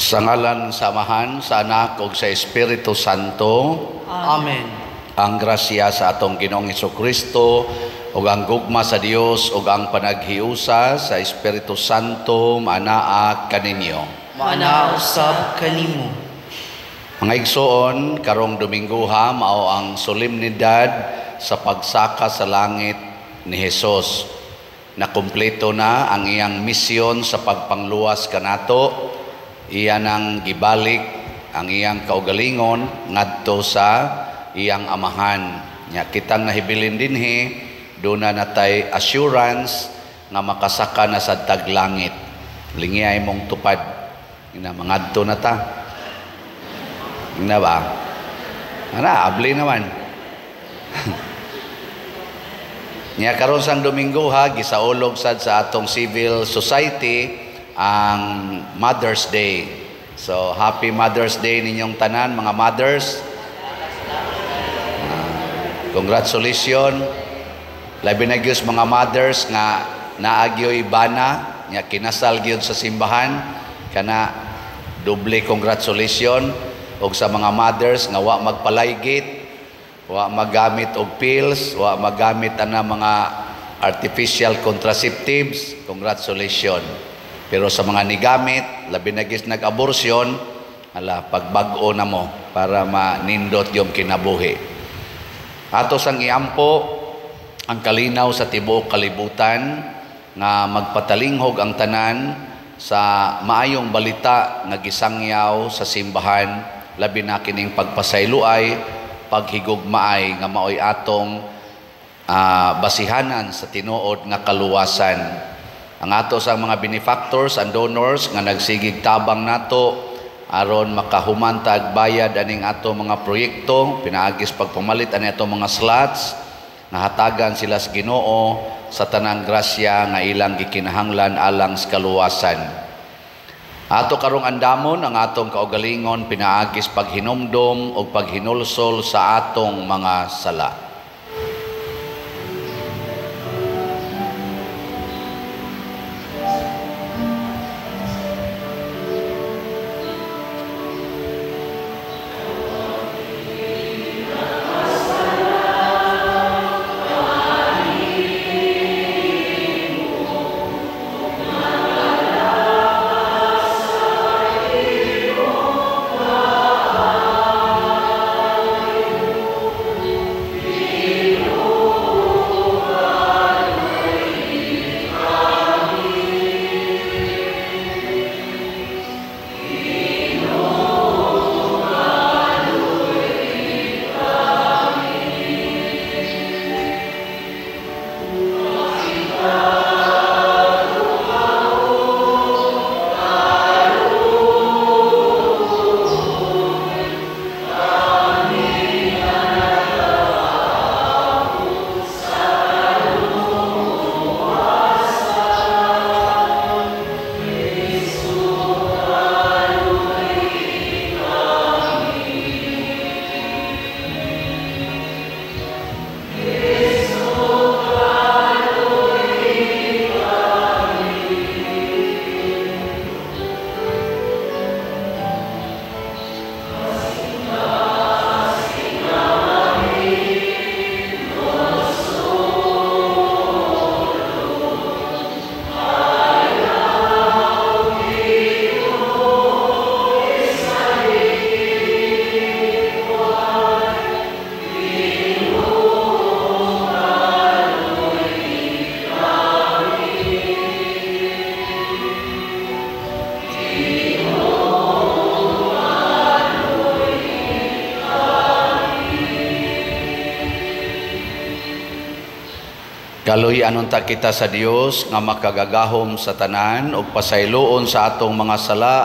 Sa ngalan sa Amahan, sa Anak, ug sa Espiritu Santo. Amen. Ang grasya sa atong Ginoong Hesukristo, ug ang gugma sa Dios, ug ang panaghiusa sa Espiritu Santo manaa kaninyo. Maana usab kanimo. Mga igsoon, karong Domingoha mao ang solemnidad sa pagsaka sa langit ni Hesus. Nakumpleto na ang iyang misyon sa pagpangluwas kanato. Iyan ang gibalik ang iyang kaugalingon ngadto sa iyang Amahan. Nya kitang nahibilin dinhi do na natay assurance nga makasaka na sa taglangit. Lingiyay mong tupad. Ina mangadto na ta. Ina ba? Ana abli naman. Nya karon sang Domingoha gisaulog sad sa atong civil society ang Mother's Day. So happy Mother's Day ninyong tanan mga mothers. Congratulations. Labi na gyud mga mothers nga naagyo ibana nya kinasal gyud sa simbahan kana doble congratulations. Og sa mga mothers nga wa magpalaygit, wa magamit og pills, wa magamit ana mga artificial contraceptives, congratulations. Pero sa mga nigamit, labi na gis nag-abortion, ala pagbag-o na mo para manindot yung kinabuhi. Ato sang iampo ang kalinaw sa tibuok kalibutan nga magpatalinghog ang tanan sa maayong balita nga gisangyaw sa simbahan, labi na kining pagpasayloay, paghigugmaay nga maoy atong basihanan sa tinuod nga kaluwasan. Ang ato sa mga benefactors and donors nga nagsigig tabang nato aron makahumantag bayad aning ato mga proyekto, pinaagis pagpamalit ani ato mga slots, nahatagan sila sa Ginoo sa tanang grasya nga ilang gikinahanglan alang sa kaluwasan. Ato karong andamon ang atong kaugalingon pinaagis paghinumdom o paghinulsol sa atong mga sala. Kaluy anunta kita sa Dios nga makagagahom sa tanan ug pasayloon sa atong mga sala.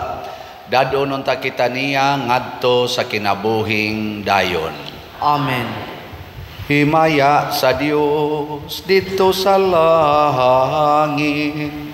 Dadon unta kita niya ngadto sa kinabuhing dayon. Amen. Himaya sa Dios dito sa langit.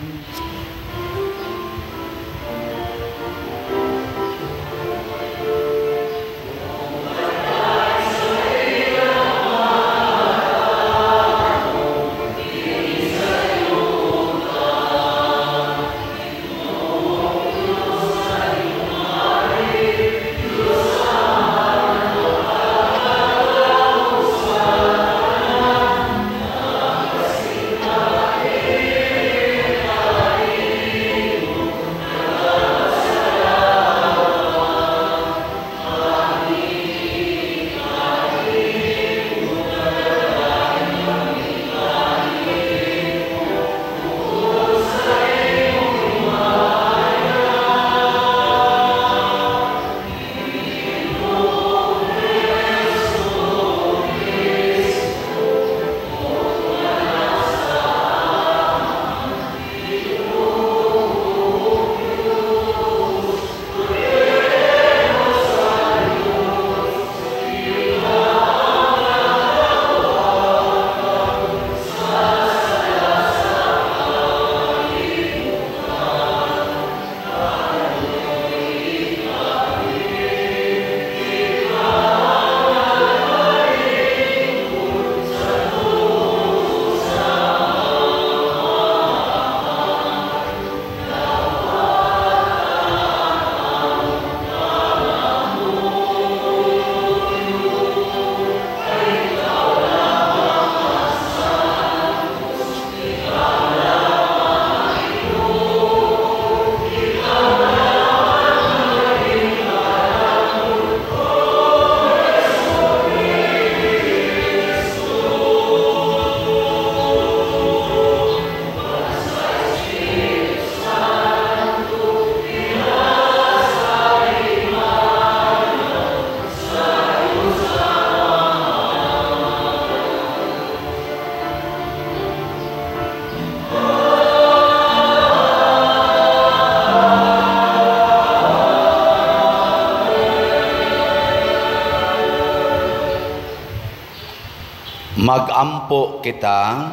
Magampo kita.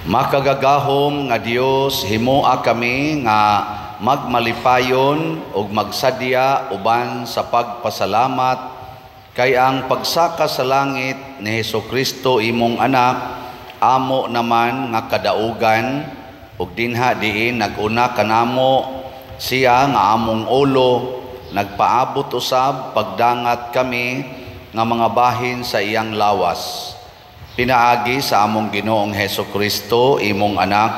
Makagagahom nga Dios, himoa kami nga magmalipayon ug magsadya uban sa pagpasalamat kay ang pagsaka sa langit ni Hesukristo imong anak amo naman nga kadaugan ug dinha diin naguna kanamo siya nga among ulo nagpaabot usab pagdangat kami nga mga bahin sa iyang lawas. Pinaagi sa among Ginoong Hesukristo imong anak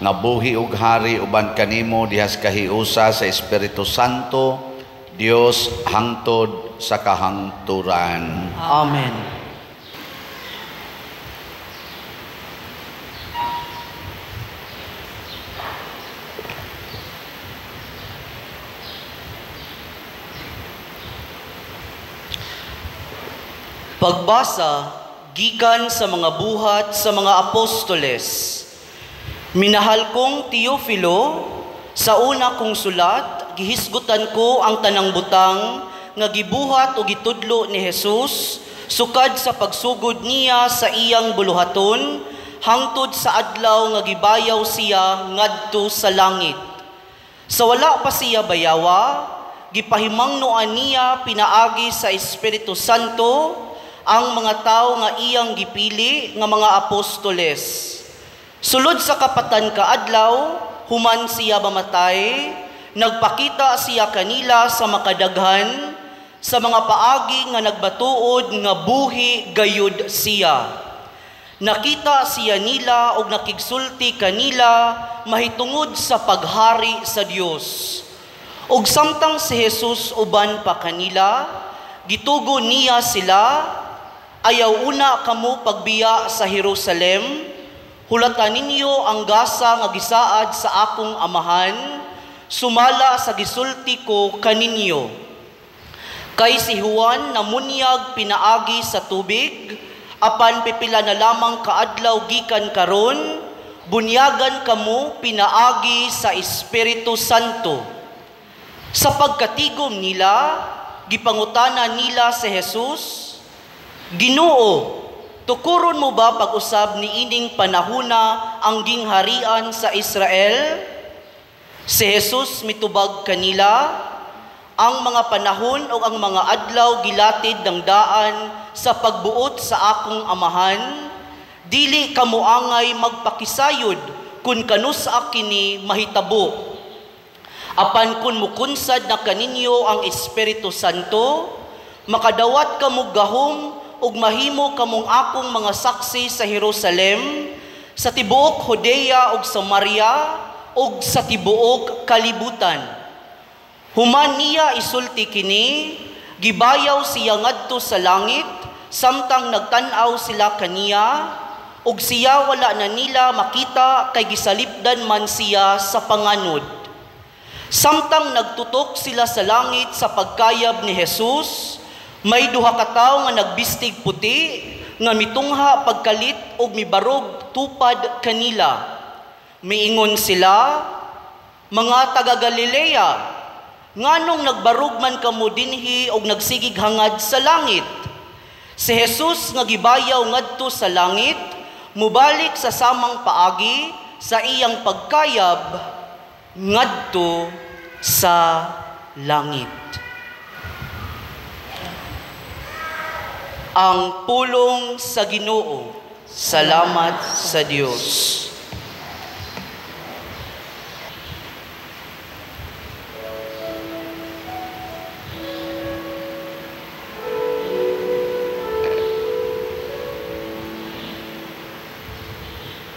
nga buhi ug hari uban kanimo dihas kahiusa sa Espiritu Santo, Dios hangtod sa kahangturan. Amen. Pagbasa gikan sa mga buhat sa mga apostoles. Minahal kong Teofilo, sa una kong sulat, gihisgutan ko ang tanang butang nga gibuhat o gitudlo ni Jesus sukad sa pagsugod niya sa iyang buluhaton hangtod sa adlaw nga gibayaw siya ngadto sa langit. Sa wala pa siya bayawa, gipahimangnoan niya pinaagi sa Espiritu Santo ang mga tao nga iyang gipili nga mga apostoles. Sulod sa kapatan kaadlaw, human siya mamatay, nagpakita siya kanila sa makadaghan, sa mga paagi nga nagbatuod nga buhi gayud siya. Nakita siya nila og nakigsulti kanila mahitungod sa paghari sa Dios. Og samtang si Jesus uban pa kanila, gitugo niya sila, ayaw una kamo pagbiya sa Jerusalem, hulatan ninyo ang gasa nga gisaad sa akong amahan, sumala sa gisulti ko kaninyo. Kay si Juan namunyag pinaagi sa tubig, apan pipila na lamang kaadlaw gikan karon, bunyagan kamo pinaagi sa Espiritu Santo. Sa pagkatigom nila, gipangutana nila si Jesus, Ginoo, tukuron mo ba pag-usab ni ining panahuna ang gingharian sa Israel? Si Jesus mitubag kanila, ang mga panahon o ang mga adlaw gilatid ng daan sa pagbuot sa akong amahan, dili kamuangay magpakisayod kun kanus kini mahitabo. Apan kun mukunsad na kaninyo ang Espiritu Santo, makadawat kamo gahom ug mahimo kamong akong mga saksi sa Jerusalem, sa tibuok Judea ug Samaria ug sa tibuok kalibutan. Human niya isulti kini, gibayaw siya ngadto sa langit, samtang nagtan-aw sila kaniya, ug siya wala na nila makita kay gisalipdan man siya sa panganod. Samtang nagtutok sila sa langit sa pagkayab ni Jesus, may duha ka tawo nga nagbistig puti, nga mitungha pagkalit og mibarog tupad kanila. Miingon sila, mga taga Galilea, nganong nagbarog man kamo dinhi og nagsigig hangad sa langit? Si Jesus nga gibayaw ngadto sa langit, mubalik sa samang paagi sa iyang pagkayab ngadto sa langit. Ang pulong sa Ginoo. Salamat sa Dios.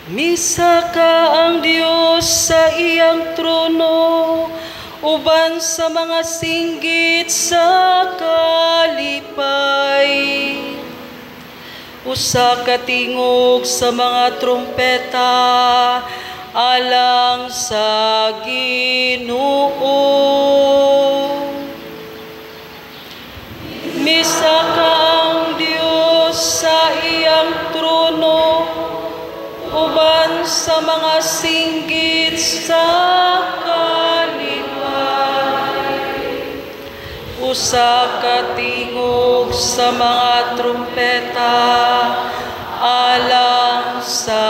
Misa ka ang Dios sa iyang trono, uban sa mga singgit sa kalipay. Usa ka tingog sa mga trumpeta, alang sa Ginoo. Misa ka ang Dios sa iyang trono, uban sa mga singgit sa kalipay. Usa ka tingog tinuog sa mga trumpeta alang sa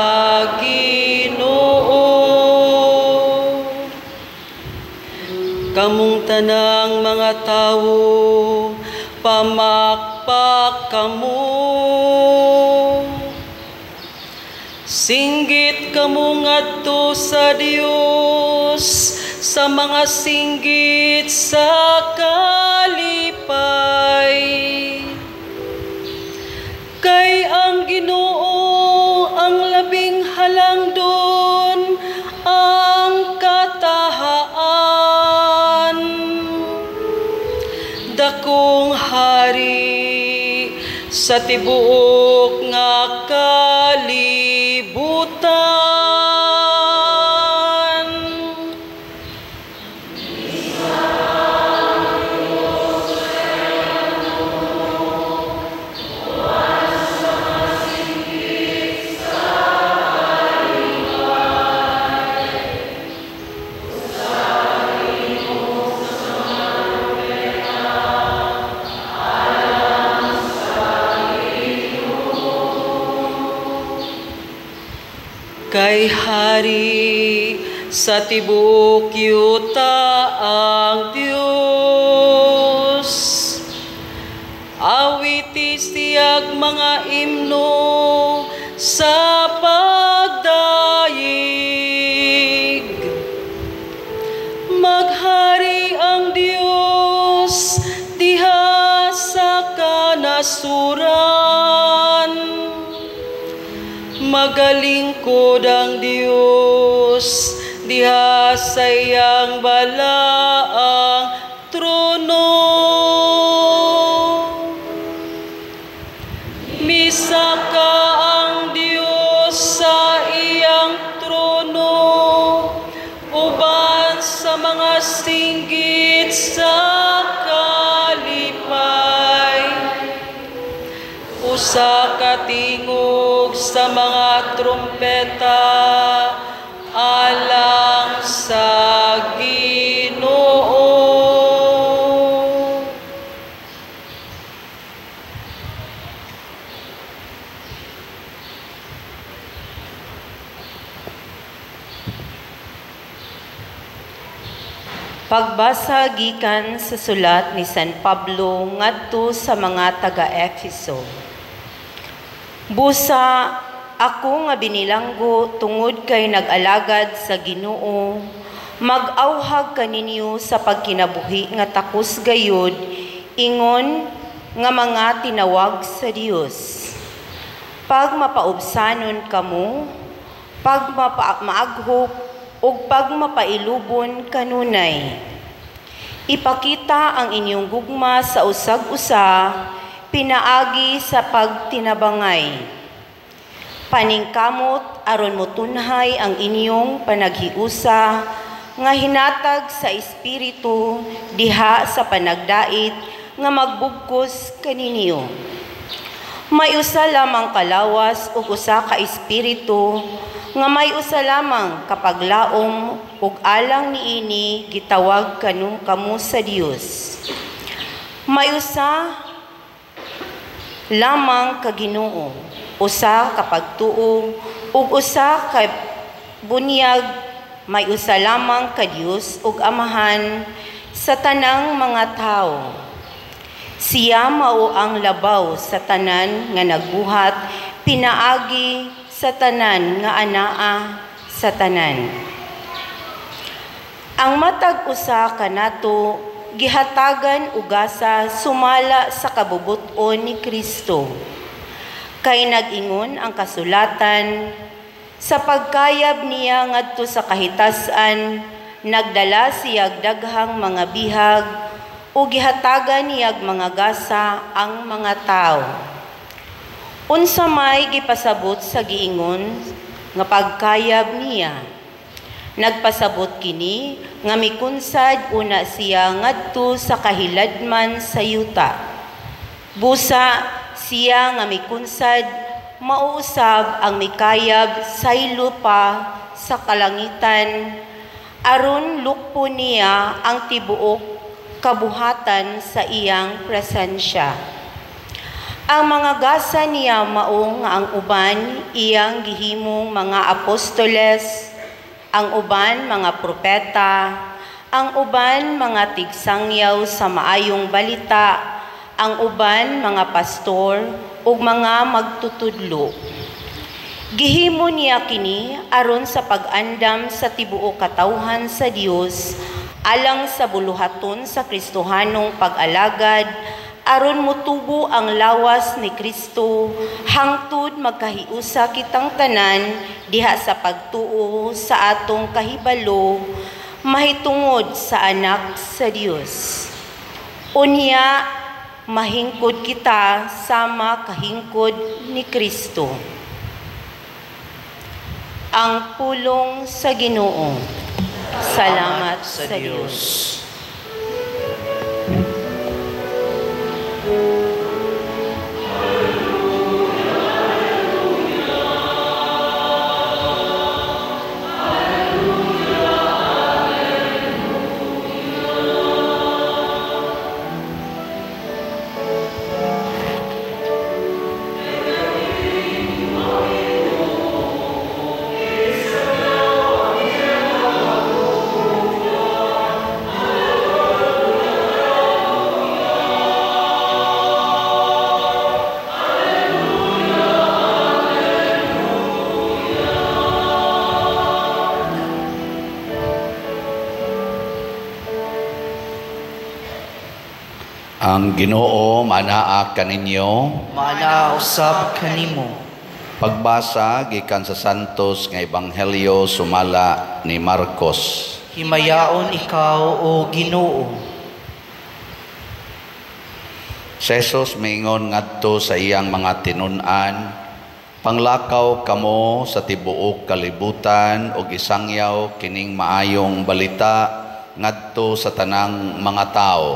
Ginoo. Kamong tanang mga tawo, pamakpak kamo. Singgit kamo ngadto sa Dios sa mga singgit sa kalipay. Kay ang Ginoo ang labing halangdon, ang katahaan. Dakong hari sa tibuok nga kalibutan. Kay hari sa tibuok yuta ang Dios, awiti siyag mga imno sa pagdayig. Maghari ang Dios diha sa kanasuran. Magalingkod ang Dios diha sa iyang balaang trono. Misaka ang Dios sa iyang trono, uban sa mga singgit sa kalipay. Usa ka tingog sa mga trumpeta alang sa Ginoo. Pagbasa gikan sa sulat ni San Pablo ngadto sa mga taga-Efeso. Busa ako nga binilanggo tungod kay nag-alagad sa Ginoo, mag-awhag kaninyo sa pagkinabuhi nga takos gayud, ingon nga mga tinawag sa Dios. Pag mapaubsanon kamo, pag maaghop, ug pag mapailubon kanunay. Ipakita ang inyong gugma sa usag-usa, pinaagi sa pagtinabangay. Paningkamot aron motunhay ang inyong panaghiusa nga hinatag sa espiritu diha sa panagdait nga magbugkos kaninyo. May usa lamang kalawas ug usa ka espiritu nga may usa lamang kapaglaom ug alang niini gitawag kamo sa Dios. May usa lamang ka Ginoo, usa ka pagtuo ug usa ka bunyag, may usa lamang ka Dios ug Amahan sa tanang mga tao. Siya mao ang labaw sa tanan nga nagbuhat, pinaagi sa tanan nga anaa sa tanan. Ang matag usa kanato gihatagan ugasa sumala sa kabubuton ni Kristo. Kay nag-ingon ang kasulatan, sa pagkayab niya ngadto sa kahitasan, nagdala siyag daghang mga bihag o gihatagan niyag mga gasa ang mga tao. Unsa may gipasabot sa giingon nga pagkayab niya. Nagpasabot kini nga mikunsad una siya ngadto sa kahiladman sa yuta. Busa siya nga mikunsad mauusab ang mikayab saylo pa sa kalangitan aron lukpo niya ang tibuok kabuhatan sa iyang presensya. Ang mga gasa niya mao nga ang uban iyang gihimong mga apostoles, ang uban mga propeta, ang uban mga tigsangyaw sa maayong balita, ang uban mga pastor ug mga magtutudlo. Gihimo niya kini aron sa pag-andam sa tibuok katawhan sa Dios alang sa buluhaton sa Kristohanong pag-alagad aron motubo ang lawas ni Kristo hangtod magkahiusa kitang tanan diha sa pagtuo sa atong kahibalo mahitungod sa anak sa Dios. Unya mahingkod kita sama kahingkod ni Kristo. Ang pulong sa Ginoo. Salamat sa Diyos. Ang Ginoo manaa kaninyo. Mana usab kanimo. Pagbasa gikan sa Santos nga Ebanghelyo sumala ni Marcos. Himayaon ikaw o Ginoo. Si Jesus mingon ngadto sa iyang mga tinun-an, panglakaw kamo sa tibuok kalibutan ug isangyaw kining maayong balita ngadto sa tanang mga tao.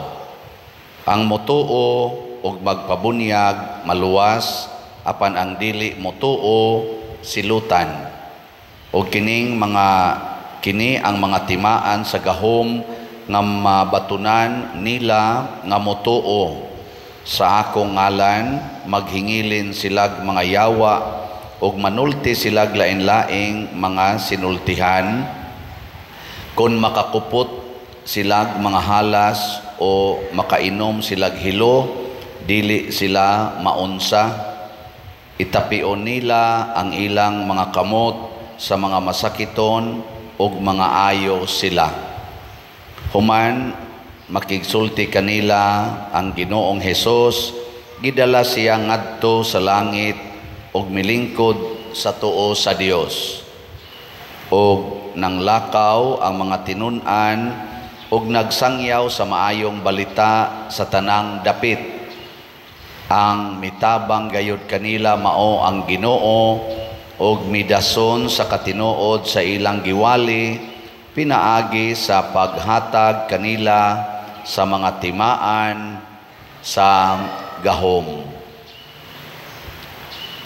Ang motuo ug magpabunyag maluwas apan ang dili motuo silutan. O kini ang mga timaan sa gahom nga mabatunan nila nga motuo. Sa akong ngalan maghingilin silag mga yawa ug manulti silag lain-laing mga sinultihan. Kung makakupot silag mga halas o makainom silag hilo, dili sila maunsa. Itapion nila ang ilang mga kamot sa mga masakiton ug mga ayo sila. Human makigsulti kanila ang Ginoong Hesus, gidala siya ngadto sa langit ug milingkod sa tuo sa Dios. Ug nanglakaw ang mga tinun-an ug nagsangyaw sa maayong balita sa tanang dapit. Ang mitabang gayud kanila mao ang Ginoo ug midason sa katinuod sa ilang giwali pinaagi sa paghatag kanila sa mga timaan sa gahom.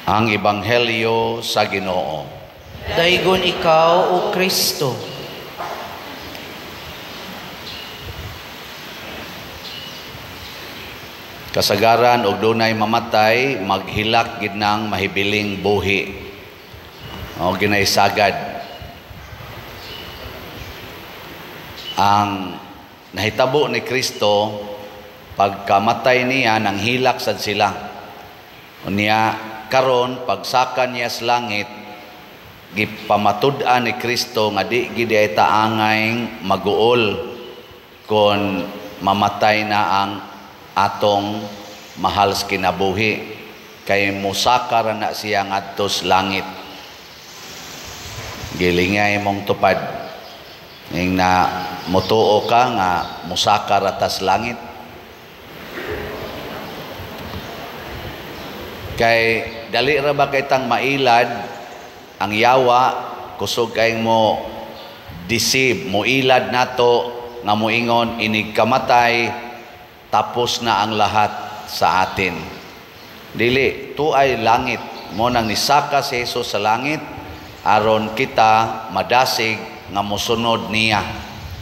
Ang Ebanghelyo sa Ginoo. Daygon ikaw o Kristo. Kasagaran og dunay mamatay, maghilak gid nang mahibiling buhi. O ginay sagad. Ang nahitabo ni Kristo pagkamatay niya nang hilak sad sila. Unya karon pagsakan niya sa langit gipamatud-an ni Kristo nga di gid ay taangay maguol kon mamatay na ang atong mahal sa kinabuhi kay musakar na siya ngadto sa langit. Gilingay mong tupad ning na motuo ka nga musakar atas langit. Kay dali ra ba kay tang mailad ang yawa kusog kay mo deceive mo ilad nato nga moingon inig kamatay tapos na ang lahat sa atin. Dili, tuay langit. Mo nang nisaka si Jesus sa langit, aron kita madasig nga mosunod niya.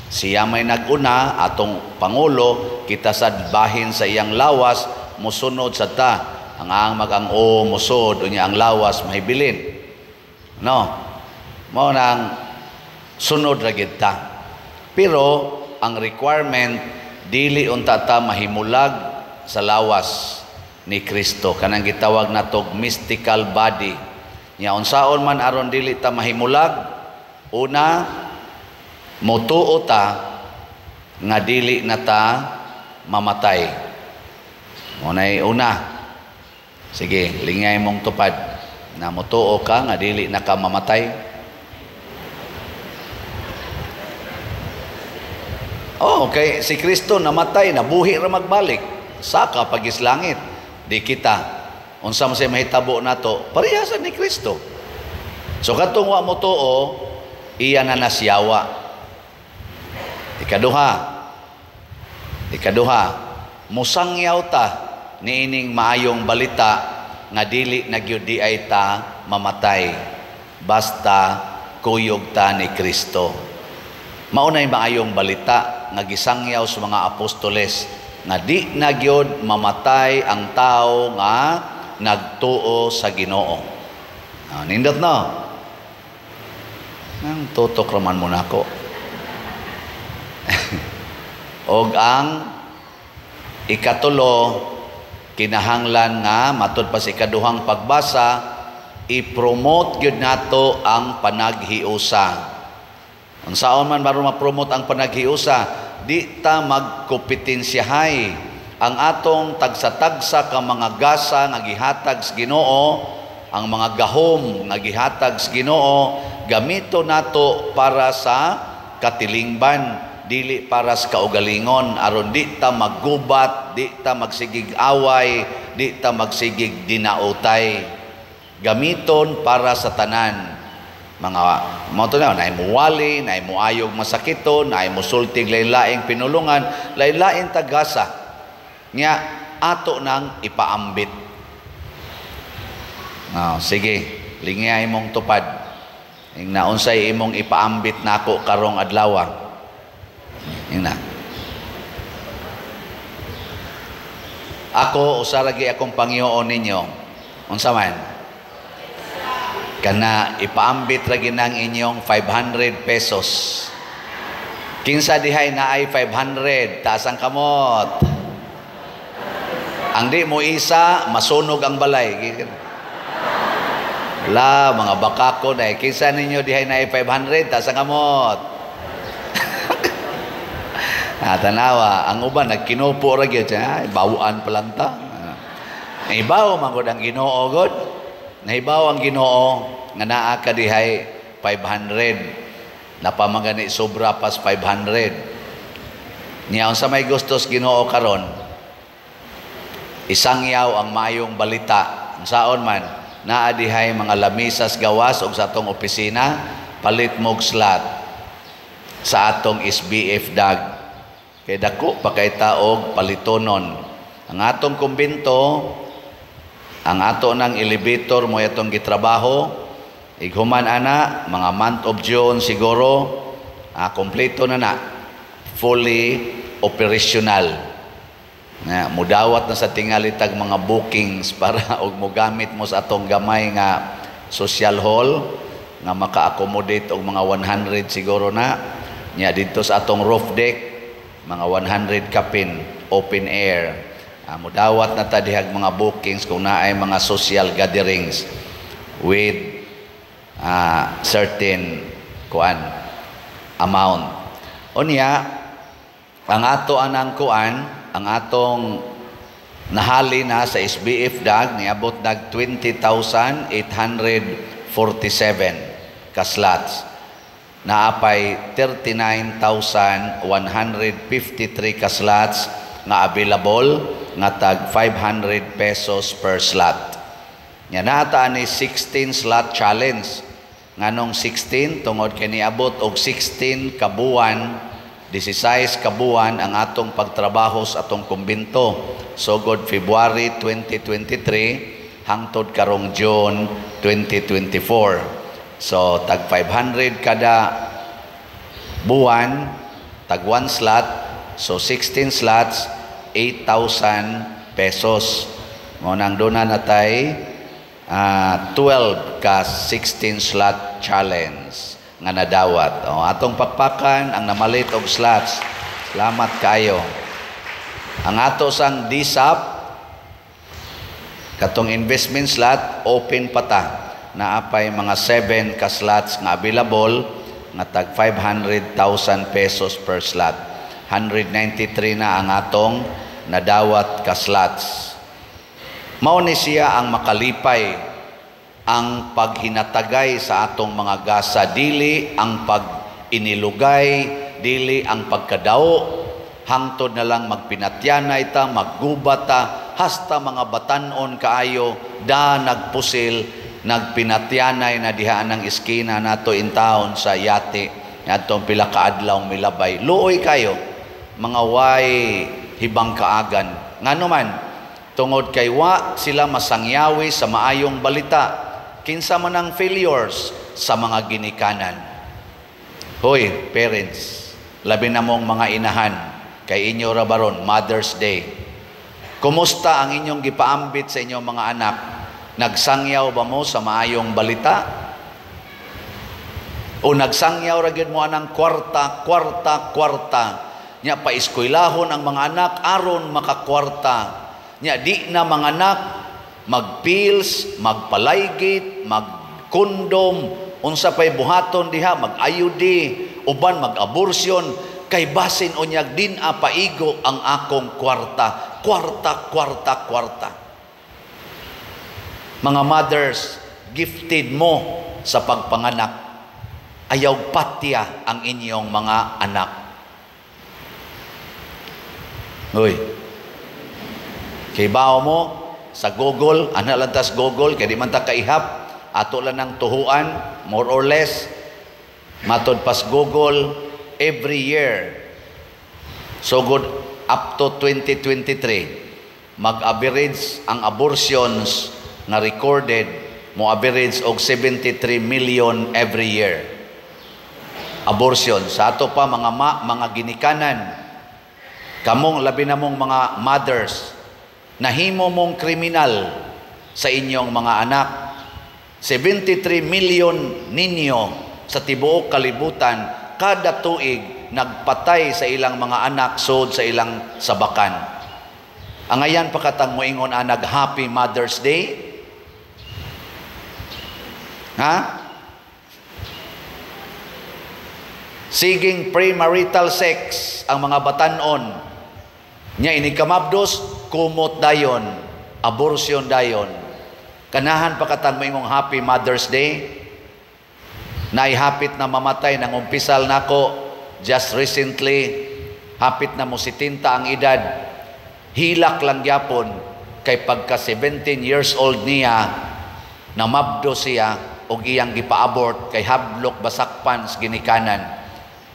Siya may naguna, atong Pangulo, kita sad bahin sa iyang lawas, mosunod sa ta. ang mag-ang-o musod unya ang lawas mahibilin. No. Mao nang sunod ra gid ta. Pero ang requirement dili unta ta mahimulag sa lawas ni Kristo, kanang gitawag natog mystical body. Nya unsaon man aron dili ta mahimulag, una motuo ta nga dili na ta mamatay. Munay una. Sige, lingay mong tupad na motuo ka nga dili na ka mamatay. Oh, okay, si Kristo namatay, nabuhi ra magbalik. Saka pagislangit. Di kita unsa man say mahitabo nato, parehasan ni Kristo. So katong wa motuo, iya na nasyawa. Ikaduha, musangyaw ta niining maayong balita nga dili na gyud di ay ta mamatay basta kuyog ta ni Kristo. Maunay maayong balita nga gisangyaw sa mga apostoles nga di na gyud mamatay ang tao nga nagtuo sa Ginoo. Nindot no. Nang tutok raman mo nako. Og ang ikatulo, kinahanglan nga matud pa sa ikaduhang pagbasa, i-promote gyud nato ang panaghiusa. Unsaon man baro ma-promote ang panaghiusa, di ta magkompetensyahay ang atong tagsa-tagsa ka mga gasa nga gihatag sa Ginoo, ang mga gahom nga gihatag sa Ginoo, gamito nato para sa katilingban, dili para sa kaugalingon, aron di ta maggubat, di ta magsigig away, di ta magsigig dinautay. Gamiton para sa tanan. Mga mo to na, naay muwali, naay muayog masakiton, naay musultig lain-laing pinulungan, lain-laing tagasa. Nya ato nang ipaambit. Sige, lingay imong tupad. Ing naunsay imong ipaambit nako karong adlaw. Ina. Ako usaragi akong Panginoon ninyo. Unsa man? Kana ipaambit ra ginang inyong 500 pesos. Kinsa dihay na ay 500, taas ang kamot. Ang di mo isa, masunog ang balay. La, mga bakako na kinsa ninyo dihay na ay 500, taas ang kamot. Tanawa, ang uban nagkinupo ra gyud siya, bawaan pa lang ta. Naibaw man gud ang Ginoo gud. Naibaw ang Ginoo nga naa ka dihay 500. Napamagani sobra pas 500. Nya unsa may gustos Ginoo karon? Isangyaw ang maayong balita. Unsaon man, naa dihay mga lamisas gawas og sa atong opisina, palit mog slot sa atong SBF dag. Kay dako pa kay taog palitonon. Ang atong kumbento, ang ato ng elevator mo itong gitrabaho, ighuman ana, mga month of June siguro, kompleto na fully operational. Mudawat na sa tingalitag mga bookings para og mogamit mo sa atong gamay nga social hall nga maka-accommodate og mga 100 siguro na. Nya dito sa atong roof deck, mga 100 kapin, open air. Mudawat na ta dihag mga bookings kung naay mga social gatherings with certain amount. Unya, ang ato anang ang atong nahali na sa SBF dag, niabot dag 20,847 ka slots. Naapay 39,153 ka slots nga available nga tag 500 pesos per slot. Nya nata ni 16 slot challenge. Nganong 16 tungod kay niabot og 16 ka buwan, 16 ka buwan ang atong pagtrabaho sa atong kumbento. Sugod February 2023 hangtod karong June 2024. So, tag 500 kada buwan, tag 1 slot, so 16 slots, 8,000 pesos. Ngunang doon na natay 12 ka 16 slot challenge nga nadawat. Atong pakpakan ang namalit og slots. Salamat kayo. Ang ato sang DSAP, katong investment slot, open pata. Naapay mga 7 ka slots nga available nga tag 500,000 pesos per slot. 193 na ang atong nadawat ka slots. Mao ni siya ang makalipay ang paghinatagay sa atong mga gasa, dili ang pag-inilugay, dili ang pagkadao, hangtod na lang magpinatyanay ta, maggubata, hasta mga batanon kaayo, nagpusil, nagpinatyanay na diha ng iskina nato in town sa yate, atong pila ka adlaw milabay. Luoy kayo, mga way hibang kaagan. Ngano man, tungod kay wa sila masangyawi sa maayong balita, kinsa man ang failures sa mga ginikanan. Hoy, parents, labi na mong mga inahan, kay inyo ra baron, Mother's Day. Kumusta ang inyong gipaambit sa inyong mga anak? Nagsangyaw ba mo sa maayong balita? O nagsangyaw ra gyud mo anang kwarta? Nya paiskwelahon ang mga anak aron makakwarta. Nya di na mga anak mag-pills, magpalaygit, mag-kondom, unsa pay buhaton diha, mag-IUD, uban mag-abortion, kay basin unyag din paigo ang akong kwarta. Kwarta. Mga mothers, gifted mo sa pagpanganak. Ayaw patya ang inyong mga anak. Hoy, kay bao mo sa Google, lantas Google, kaya di man ta kaihap, ato lang ng tuhuan, more or less, matod pas Google, every year, so good, up to 2023, mag-average ang abortions na recorded, mo average og 73 million every year. Abortion. Sa ato pa, mga ginikanan, kamong labi na mong mga mothers, nahimo mong kriminal sa inyong mga anak. 73 million ninyo sa tibuok kalibutan kada tuig nagpatay sa ilang mga anak sud sa ilang sabakan. Ang ayan pakatang moingon Happy Mother's Day. Ha? Siging premarital sex ang mga batanon. Nya inikamabdos, kumot dayon, abortion dayon. Kanahan pakatang moingong Happy Mother's Day. Naihapit na mamatay nang umpisal nako just recently. Hapit na mo 70 ang edad. Hilak lang gyapon kay pagka 17 years old niya, namabdo siya og iyang gipa-abort kay hablok basakpan sa ginikanan.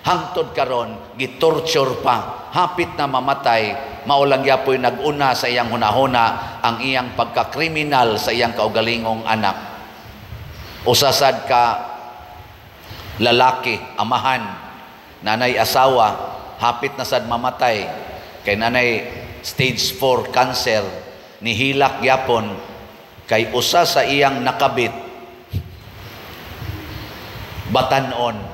Hangtod karon gitorture pa, hapit na mamatay, maulang yapoy nag-una sa iyang hunahuna ang iyang pagkakriminal sa iyang kaugalingong anak. Usasad ka lalaki, amahan, nanay asawa, hapit na sad mamatay kay nanay stage 4 cancer, nihilak yapon kay usa sa iyang nakabit batanon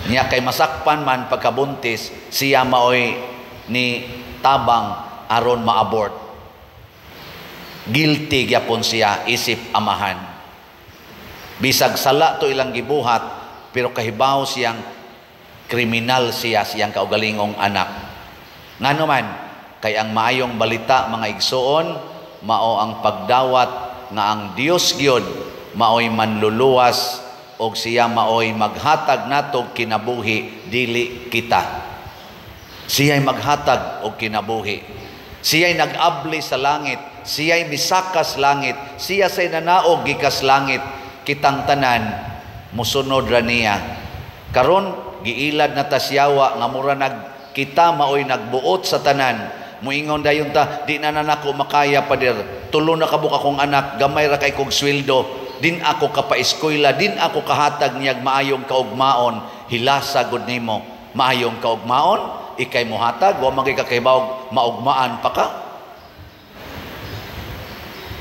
niya kay masakpan man pagkabuntis, siya maoy ni tabang aron ma-abort. Guilty gyapon siya isip amahan. Bisag sala to ilang gibuhat, pero kahibaw siyang kriminal siyang kaugalingong anak. Ngano man kay ang maayong balita mga igsoon, mao ang pagdawat nga ang Dios gyud maoy manluluwas og siya maoy maghatag natog kinabuhi, dili kita. Siya'y maghatag og kinabuhi. Siya'y nag-abli sa langit, siya'y misakas langit, siya say nanaog gikas langit, kitang tanan musunod ra niya. Karon giilad na ta siyawa nga mura kita maoy nagbuot sa tanan. Muingon dayon ta, di na nako makaya pader. Tulo na kabuk akong anak, gamay ra kay kog sweldo. Din ako kapaeskwela, din ako kahatag niyag maayong kaugmaon, hilasa gud nimo maayong kaugmaon, ikay mohatag wa magay kakaybaw maugmaan pa ka.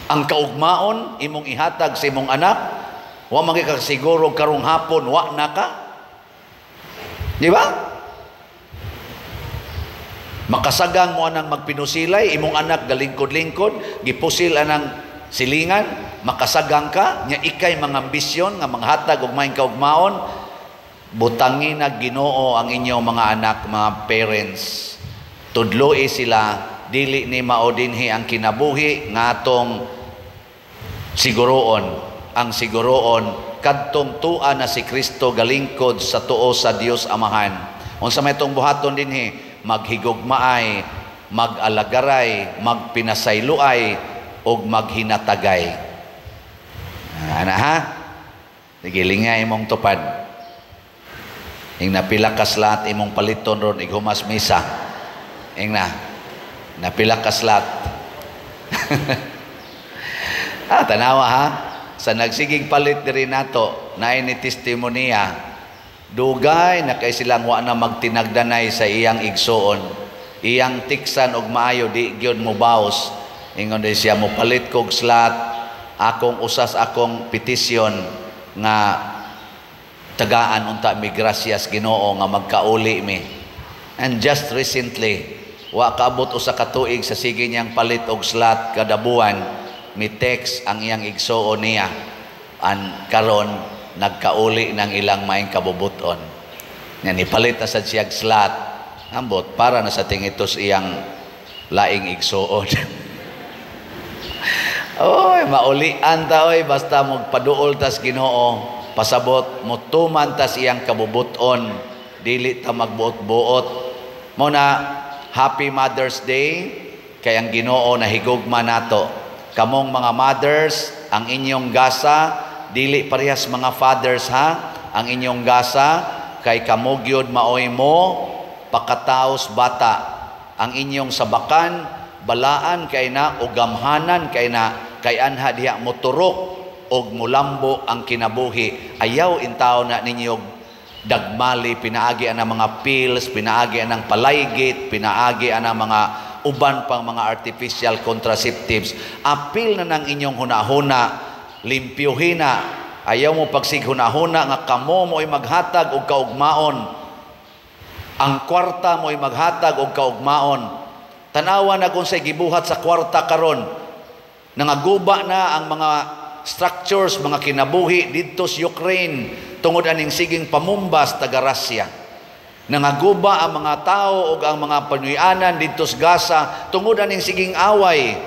Ang kaugmaon imong ihatag sa imong anak, wa magikasiguro karong hapon wa na ka. Di ba? Makasagang mo anang magpinusilay, imong anak galingkod-lingkod, gipusil anang silingan, makasagang ka, nya ikay mga ambisyon nga manghatag og maayong kaugmaon, butangin na Ginoo ang inyong mga anak, mga parents. Tudloi sila, dili ni mao dinhi ang kinabuhi nga atong siguroon. Ang siguroon kadtong tua na si Kristo galingkod sa tuo sa Dios Amahan. Unsa may tong buhaton dinhi, maghigugmaay, mag-alagaray, magpinasayloay og maghinatagay. Ana ha? Sige lingay imong tupad. Ing napila ka slat imong paliton ron ighumas misa. Ing napila ka slat. Tanawa ha? Sa nagsigig palit diri nato, naay ni testimonya, dugay na kay silang wa na magtinagdanay sa iyang igsoon. Iyang tiksan og maayo di gyud mo baos. Ingon di siya mo palit kog slat, akong usas akong petisyon nga tagaan unta mi gracias Ginoo nga magkauli mi. And just recently, wa kaabot usa ka tuig sa sige niyang palit og slat kada buwan, mi text ang iyang igsoon niya. An karon nagkauli ng ilang maing kabubuton. Nga nipalit na sa siyag slat, ambot para na sa tingitos iyang laing igsoon. Oy, maulian ta oy, basta magpaduol tas Ginoo, pasabot mutuman tas iyang kabubuton, dili ta magbuot-buot. Mo na Happy Mother's Day kay ang Ginoo nahigugma nato. Kamong mga mothers, ang inyong gasa dili parehas mga fathers ha. Ang inyong gasa kay kamo gyud maoy mo pakataos bata. Ang inyong sabakan balaan kay na o gamhanan kay na kay anha diha moturok og mulambo ang kinabuhi. Ayaw intaw na ninyo dagmali, pinaagi ang mga pills, pinaagi ang palaygit, pinaagi ang mga uban pang mga artificial contraceptives. Apil na ng inyong hunahuna, limpyuhin na. Ayaw mo pagsighunahuna nga kamo mo'y maghatag og kaugmaon. Ang kwarta mo'y maghatag og kaugmaon. Tanawa na kung sa gibuhat sa kwarta karon, nangaguba na ang mga structures, mga kinabuhi dito sa Ukraine tungod aning siging pamumbas taga Russia. Nangaguba ang mga tao o ang mga panuyanan dito sa Gaza tungod aning siging away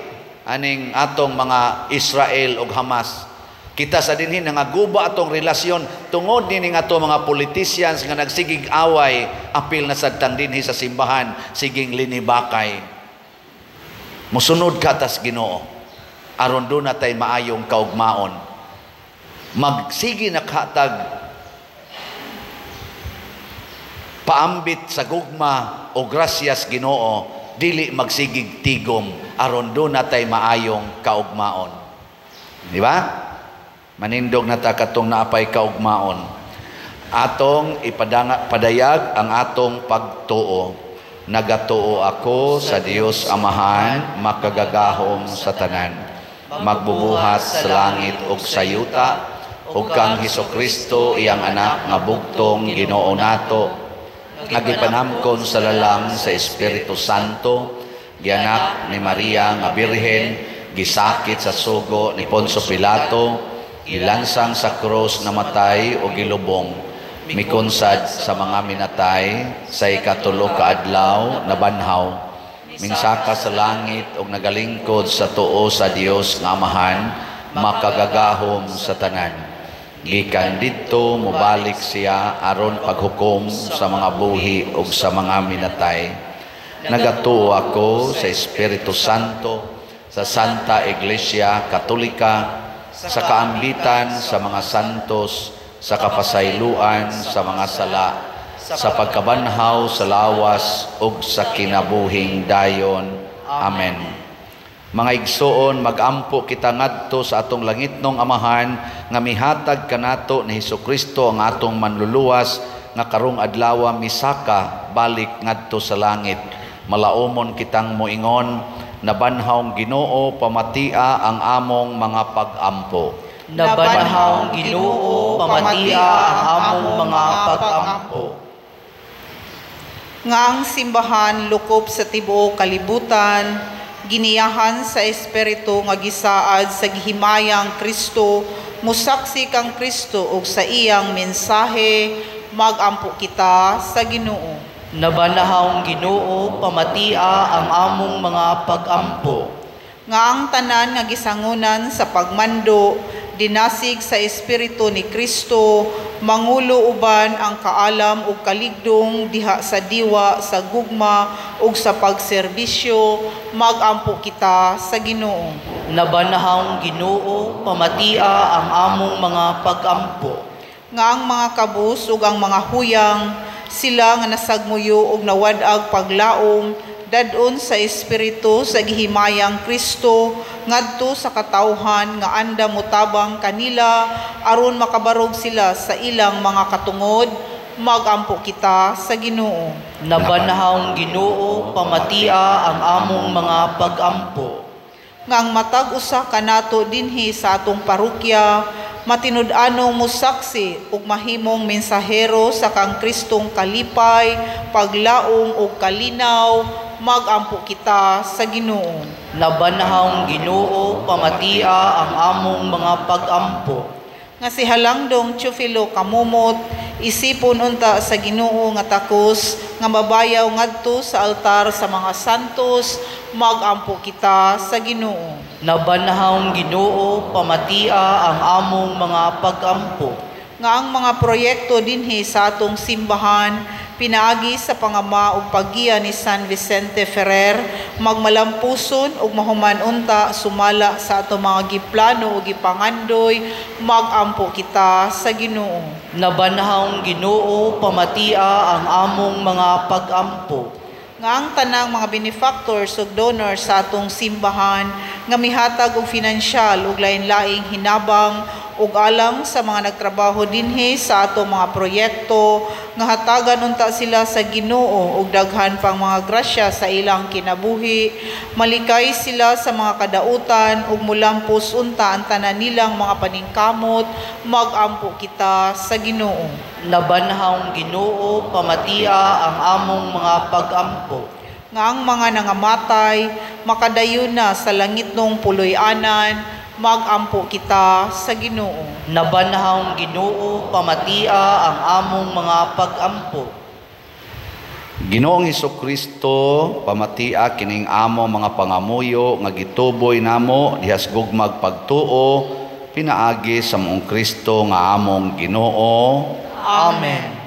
aning atong mga Israel o Hamas. Kita sa dinhin nangaguba atong relasyon tungod din ato mga politicians nga nagsigig away, apil na sadtang dinhi sa simbahan siging linibakay. Musunod ka tas Ginoo aron do na tay maayong kaugmaon. Magsige nakhatag paambit sa gugma o gracias Ginoo, dili magsigig tigom aron do na tay maayong kaugmaon. Di ba? Manindog na ta katong naapay kaugmaon. Atong ipadayag ang atong pagtuo. Nagatuo ako sa Dios Amahan, makagagahom sa tanan. Magbubuhat sa langit ug sa yuta, ug kang Hesukristo iyang anak nga bugtong Ginoo nato, nagipanamkon sa lalang sa Espiritu Santo, gianak ni Maria nga birhen, gisakit sa sugo ni Poncio Pilato, ilansang sa krus namatay o gilubong, mikonsad sa mga minatay, sa ikatulo ka adlaw nabanhaw, mingsaka sa langit ug nagalingkod sa tuo sa Dios nga Amahan, makagagahom sa tanan. Gikan didto mobalik siya aron paghukom sa mga buhi ug sa mga minatay. Nagatuo ako sa Espiritu Santo, sa Santa Iglesia Katolika, sa kaambitan sa mga santos, sa kapasayloan sa mga sala, sa pagkabanhaw sa lawas ug sa kinabuhing dayon. Amen. Mga igsoon, magampo kita ngadto sa atong langitnong Amahan nga mihatag kanato ni Hesukristo ang atong manluluwas nga karong adlaw misaka balik ngadto sa langit. Malaumon kitang moingon, Nabanhawng Ginoo, pamatia ang among mga pag-ampo. Nabanhawng Ginoo, pamatia ang among mga pag-ampo. Nga ang simbahan lukop sa tibuok kalibutan, giniyahan sa Espiritu nga gisaad sa gihimayang Kristo, musaksi kang Kristo ug sa iyang mensahe, magampo kita sa Ginoo. Nabanhawng Ginoo, pamatia ang among mga pag-ampo. Nga ang tanan nga gisangunan sa pagmando, dinasig sa Espiritu ni Kristo, mangulo uban ang kaalam ug kaligdong diha sa diwa, sa gugma ug sa pagserbisyo, magampo kita sa Ginoo. Nabanhawng Ginoo, pamatia ang among mga pag-ampo. Nga ang mga kabus ug ang mga huyang, sila nga nasagmuyo ug nawad-ag paglaom, dadon sa Espiritu sa gihimayang Kristo, ngadto sa katawhan nga anda mutabang kanila, aron makabarog sila sa ilang mga katungod, magampo kita sa Ginoo. Nabanhawng Ginoo, pamatia ang among mga pag-ampo. Nga ang matag usa kanato dinhi sa atong parokya, matinud-anong musaksi ug mahimong mensahero sa kang Kristong kalipay, paglaom ug kalinaw, magampo kita sa Ginoo. Nabanhawng Ginoo, pamatia ang among mga pag-ampo. Nga si Halangdong Teofilo kamumot, isipon unta sa Ginoo nga takos, nga mabayaw ngadto sa altar sa mga santos, magampo kita sa Ginoo. Nabanhawng Ginoo, pamatia ang among mga pag-ampo. Nga ang mga proyekto dinhi sa atong simbahan, pinaagi sa pangama ug paggiya ni San Vicente Ferrer, magmalampuson ug mahuman unta sumala sa atong mga giplano ug gipangandoy, magampo kita sa Ginoo. Nabanhawng Ginoo, pamatia ang among mga pag-ampo. Nga ang tanang mga benefactors ug donors sa atong simbahan nga mihatag og finansyal ug lain-laing hinabang ug alang sa mga nagtrabaho dinhi sa atong mga proyekto, nga hatagan unta sila sa Ginoo ug daghan pang mga grasya sa ilang kinabuhi, malikay sila sa mga kadautan ug mulampos unta ang tanan nilang mga paningkamot, magampo kita sa Ginoo. Nabanhawng Ginoo, pamatia ang among mga pag-ampo. Nga ang mga nangamatay, makadayon na sa langitnong puloy-anan, magampo kita sa Ginoo. Nabanhawng Ginoo, pamatia ang among mga pag-ampo. Ginoong Hesukristo, pamatia kining amo mga pangamuyo nga gituboy namo dihas gugmag pagtuo, pinaagi sa mong Kristo nga among Ginoo. Amen.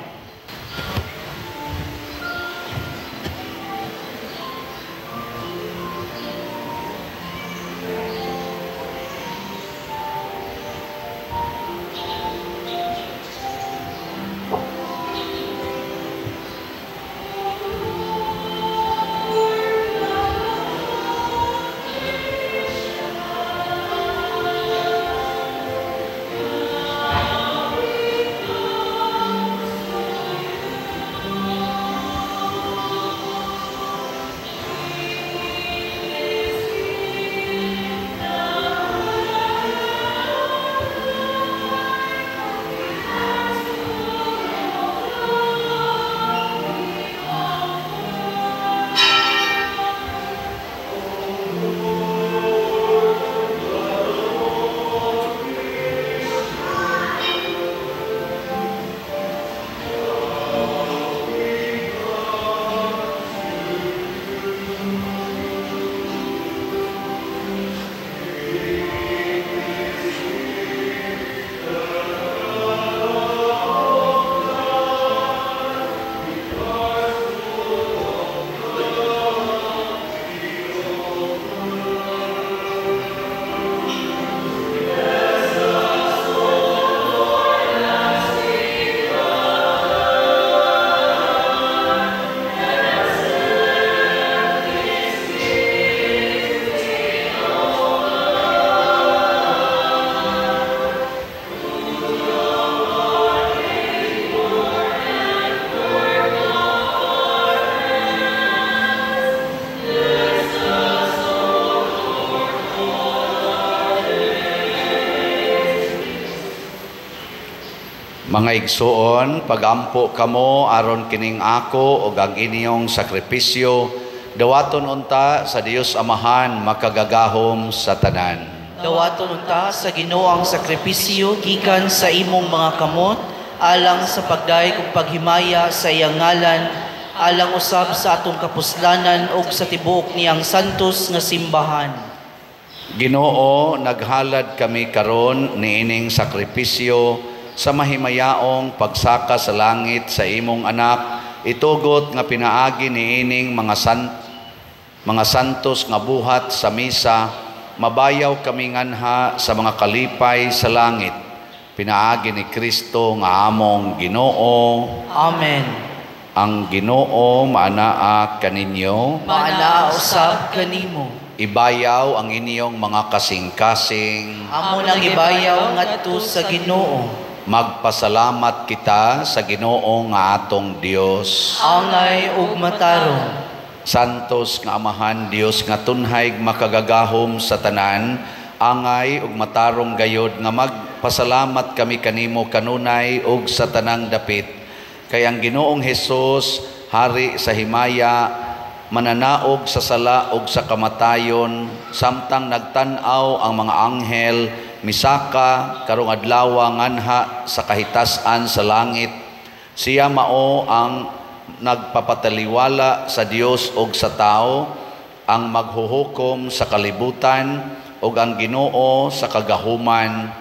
Mga igsuon, pagampo kamo aron kining ako ug ang inyong sakripisyo, dawaton unta sa Dios Amahan makagagahom sa tanan. Dawaton unta sa Ginoo ang sakripisyo gikan sa imong mga kamot, alang sa pagdaig ug paghimaya sa iyang ngalan, alang usab sa atong kapuslanan ug sa tibuok niyang santos nga simbahan. Ginoo, naghalad kami karon niining sakripisyo sa mahimayaong pagsaka sa langit sa imong anak, itugot nga pinaagi niining mga santos nga buhat sa misa, mabayaw kami nganha sa mga kalipay sa langit. Pinaagi ni Kristo nga among Ginoo. Amen. Ang Ginoo maanaa kaninyo. Maanaa usab kanimo. Ibayaw ang inyong mga kasing-kasing. Amo nang ibayaw ngadto sa Ginoo. Magpasalamat kita sa Ginoo nga atong Dios. Angay ug matarong. Santos nga Amahan Dios nga tunhay makagagahom sa tanan, angay ug matarong gayod nga magpasalamat kami kanimo kanunay ug sa tanang dapit. Kay ang Ginoong Hesus, hari sa himaya, mananaog sa sala ug sa kamatayon, samtang nagtan-aw ang mga anghel misaka karong adlaw nganha sa kahitasan sa langit. Siya mao ang nagpapataliwala sa Dios ug sa tao, ang maghuhukom sa kalibutan ug ang Ginoo sa kagahuman.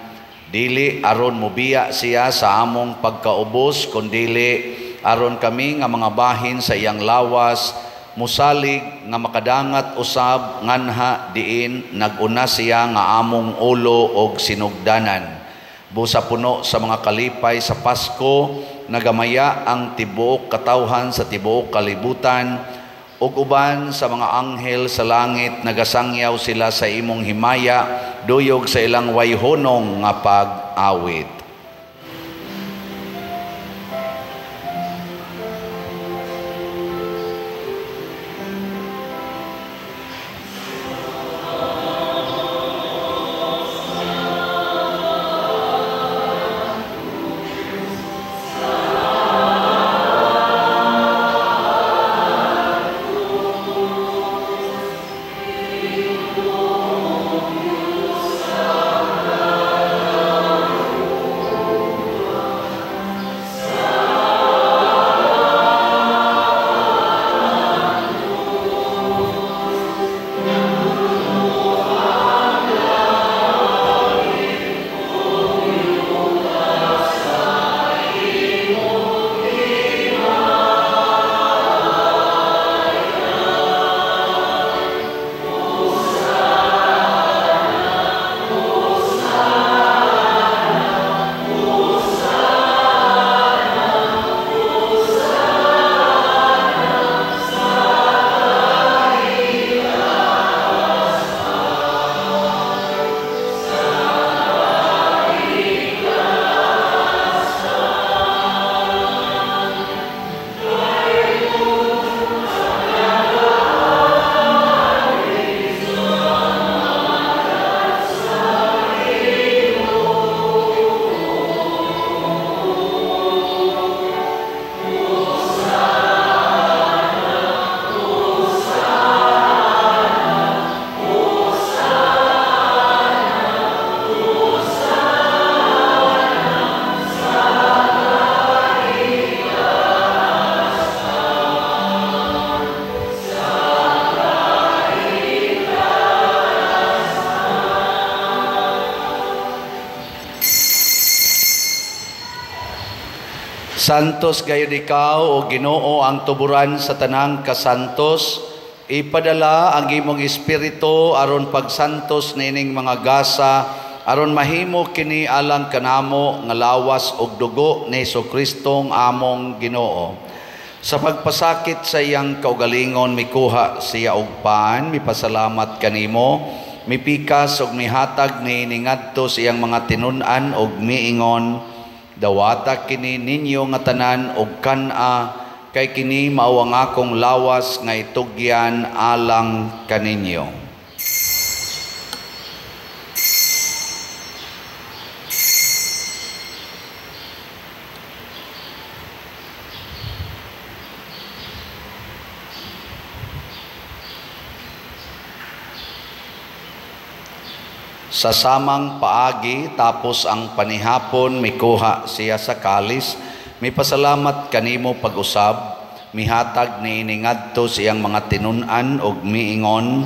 Dili aron mobiya siya sa among pagkaubos, kundili aron kami nga mga bahin sa iyang lawas, musalig nga makadangat usab nganha diin naguna siya nga among ulo og sinugdanan. Busa puno sa mga kalipay sa Pasko, nagamaya ang tibuok katawhan sa tibuok kalibutan, ug uban sa mga anghel sa langit nagasangyaw sila sa imong himaya, duyog sa ilang wayhonong nga pag-awit. Santos gayud ikaw o Ginoo ang tuburan sa tanang kasantos, ipadala ang imong espiritu aron pagsantos nining mga gasa, aron mahimo kini alang kanamo nga lawas og dugo ni Jesucristo among Ginoo. Sa pagpasakit sa iyang kaugalingon mikuha siya og paan, mipasalamat kanimo, mipikas og mihatag ni ngadto sa iyang mga tinun-an og miingon, dawata kini ninyo nga tanan og kana, kay kini mao ang akong lawas nga itugyan alang kaninyo. Sa samang paagi tapos ang panihapon mikuha siya sa kalis, mipasalamat kanimo pag-usab, mihatag ni iningadto siyang mga tinunan og miingon,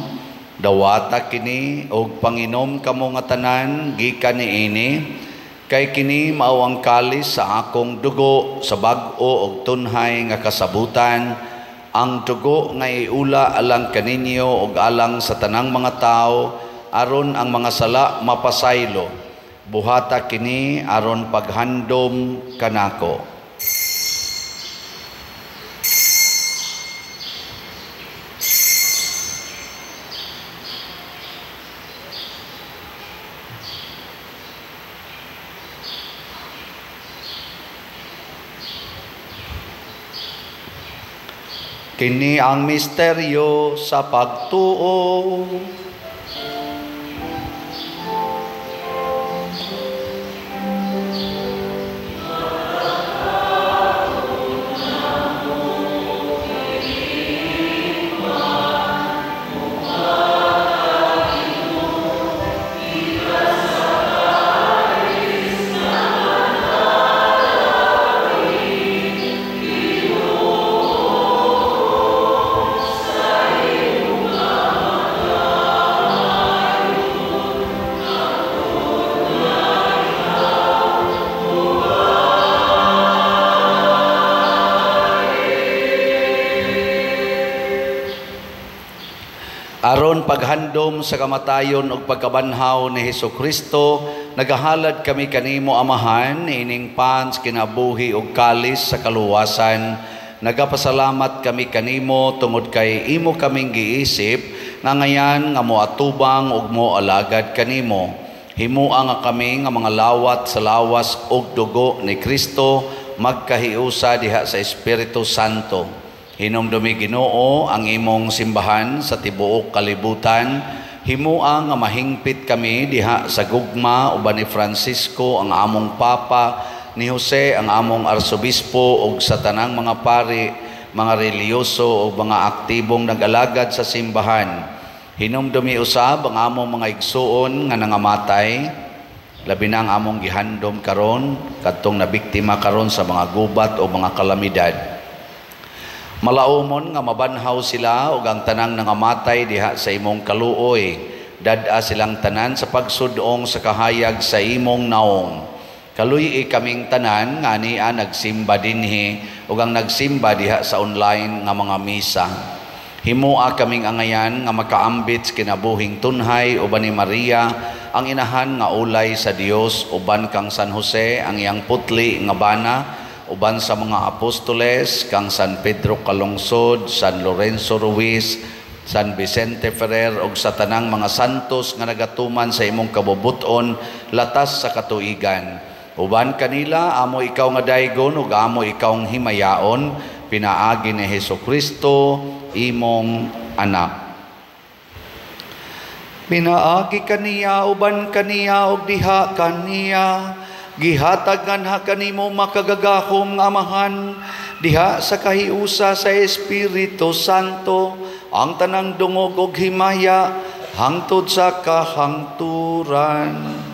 dawata kini og panginom kamo nga tanan gikan niini, kay kini mao ang kalis sa akong dugo sa bag-o og tunhay nga kasabutan, ang dugo nga iula alang kaninyo og alang sa tanang mga tao, aron ang mga sala mapasaylo. Buhata kini aron paghandom kanako. Kini ang misteryo sa pagtuo. Aron paghandom sa kamatayon ug pagkabanhaw ni Hesukristo, nagahalad kami kanimo Amahan, ining pans kinabuhi ug kalis sa kaluwasan. Nagapasalamat kami kanimo tungod kay imo kaming giisip nga ngayan nga moatubang ug moalagad kanimo. Himua nga kami nga mga lawat sa lawas ug dugo ni Kristo magkahiusa diha sa Espiritu Santo. Hinumdumi Ginoo ang imong simbahan sa tibuok kalibutan. Himua nga mahingpit kami diha sa gugma uban ni Francisco ang among Papa, ni Jose ang among Arsobispo ug sa tanang mga pari, mga reliyoso ug mga aktibong nag-alagad sa simbahan. Hinumdumi usab ang among mga igsuon nga nangamatay, labi na ang among gihandom karon kadtong nabiktima karon sa mga gubat o mga kalamidad. Malaumon nga mabanhaw sila ug ang tanang nangamatay diha sa imong kaluoy. Dad-a silang tanan sa pagsudong sa kahayag sa imong naong. Kaluy kaming tanan nga niya nagsimba dinhi ug ang nagsimba diha sa online nga mga misa. Himua kaming angayan nga makaambit sa kinabuhing tunhay uban ni Maria, ang inahan nga ulay sa Dios, uban kang San Jose ang iyang putli nga bana, uban sa mga apostoles kang San Pedro Calungsod, San Lorenzo Ruiz, San Vicente Ferrer ug sa tanang mga santos nga nagatuman sa imong kabubuton latas sa katuigan. Uban kanila amo ikaw nga daygon ug amo ikaw ang himayaon, pinaagi ni Hesukristo imong anak. Pinaagi kaniya uban kaniya ug diha kaniya, gihatag nga kanimo makagagahom nga Amahan, diha sa kahiusa sa Espiritu Santo, ang tanang dungog ug himaya hangtod sa kahangturan.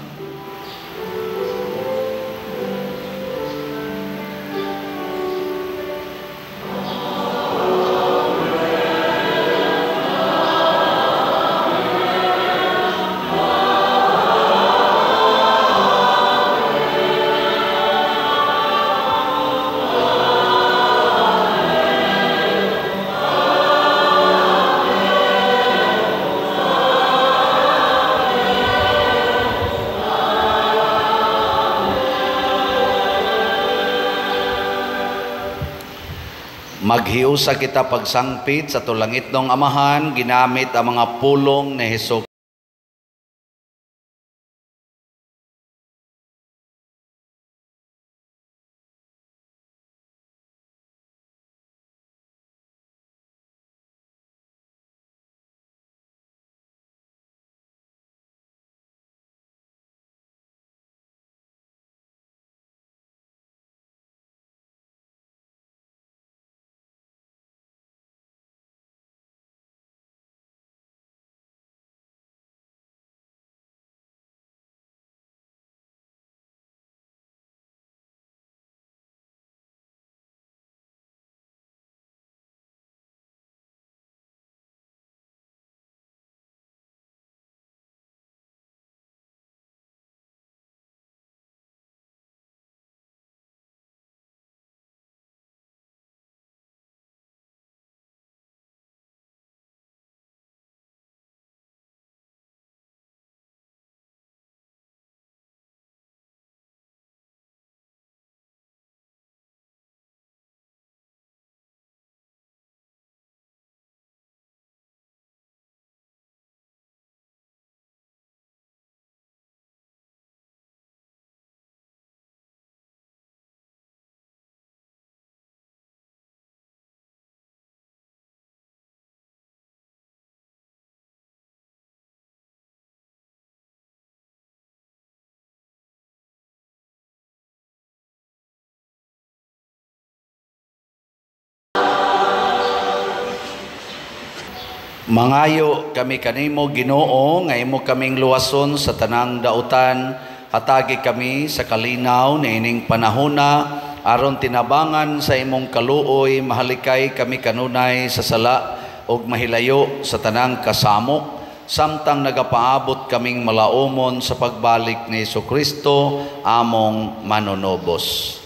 Maghiusa kita pagsangpit sa tulangit ng Amahan, ginamit ang mga pulong ni Hesus. Mangayo kami kanimo Ginoo nga imo kaming luwason sa tanang dautan, hatagi kami sa kalinaw niining panahona aron tinabangan sa imong kaluoy, mahalikay kami kanunay sa sala ug mahilayo sa tanang kasamok, samtang nagapaabot kaming malaumon sa pagbalik ni Jesucristo among manunobos.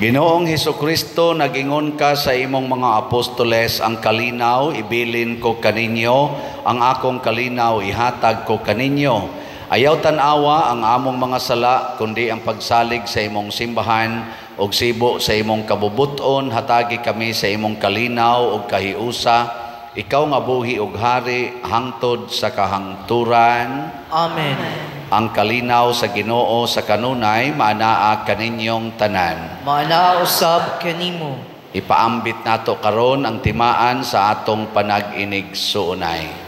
Ginoong Hesukristo, nagingon ka sa imong mga apostoles, ang kalinaw ibilin ko kaninyo, ang akong kalinaw ihatag ko kaninyo. Ayaw tanawa ang among mga sala, kundi ang pagsalig sa imong simbahan ug sibo sa imong kabubuton, hatagi kami sa imong kalinaw ug kahiusa. Ikaw nga buhi ug hari hangtod sa kahangturan. Amen. Ang kalinaw sa Ginoo sa kanunay maanaa kaninyong tanan. Maanaa usab kanimo. Ipaambit nato karon ang timaan sa atong panag-inig suunay.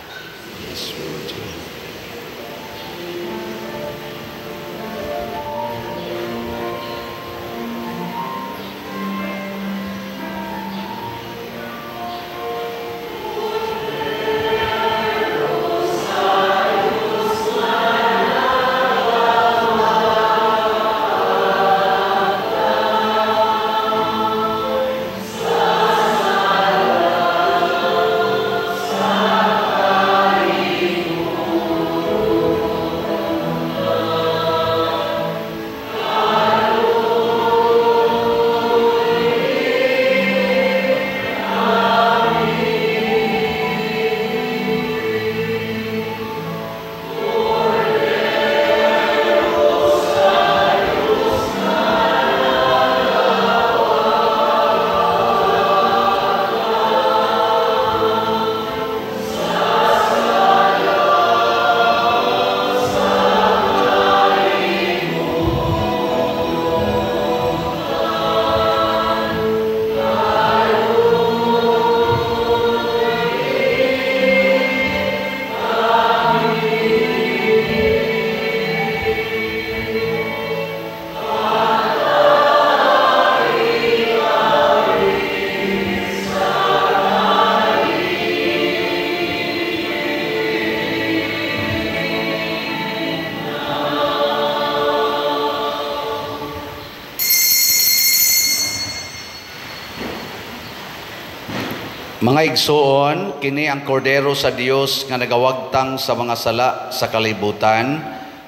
Mga igsoon, kini ang kordero sa Dios nga nagawagtang sa mga sala sa kalibutan.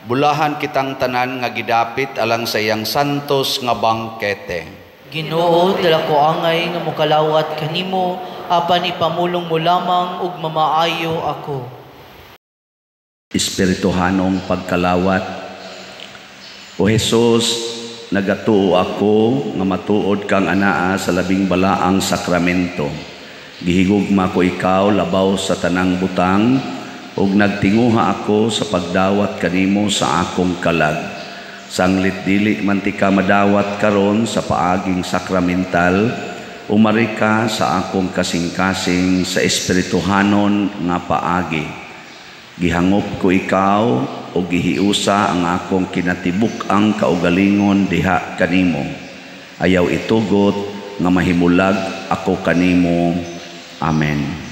Bulahan kitang tanan nga gidapit alang sa iyang santos nga bangkete. Ginoo, dala ko angay nga mokalawat kanimo, apan ipamulong mo lamang ug mamaayo ako. Espirituhanong pagkalawat. O Jesus, nagatuo ako nga matuod kang anaa sa labing balaang sakramento. Gihigugma ko ikaw labaw sa tanang butang, ug nagtinguha ako sa pagdawat kanimo sa akong kalag. Sanglit dili man ti ka madawat karon sa paaging sakramental, umari ka sa akong kasing-kasing sa espirituhanon nga paagi. Gihangop ko ikaw o gihiusa ang akong kinatibuk-ang kaugalingon diha kanimo. Ayaw itugot nga mahimulag ako kanimo. Amen.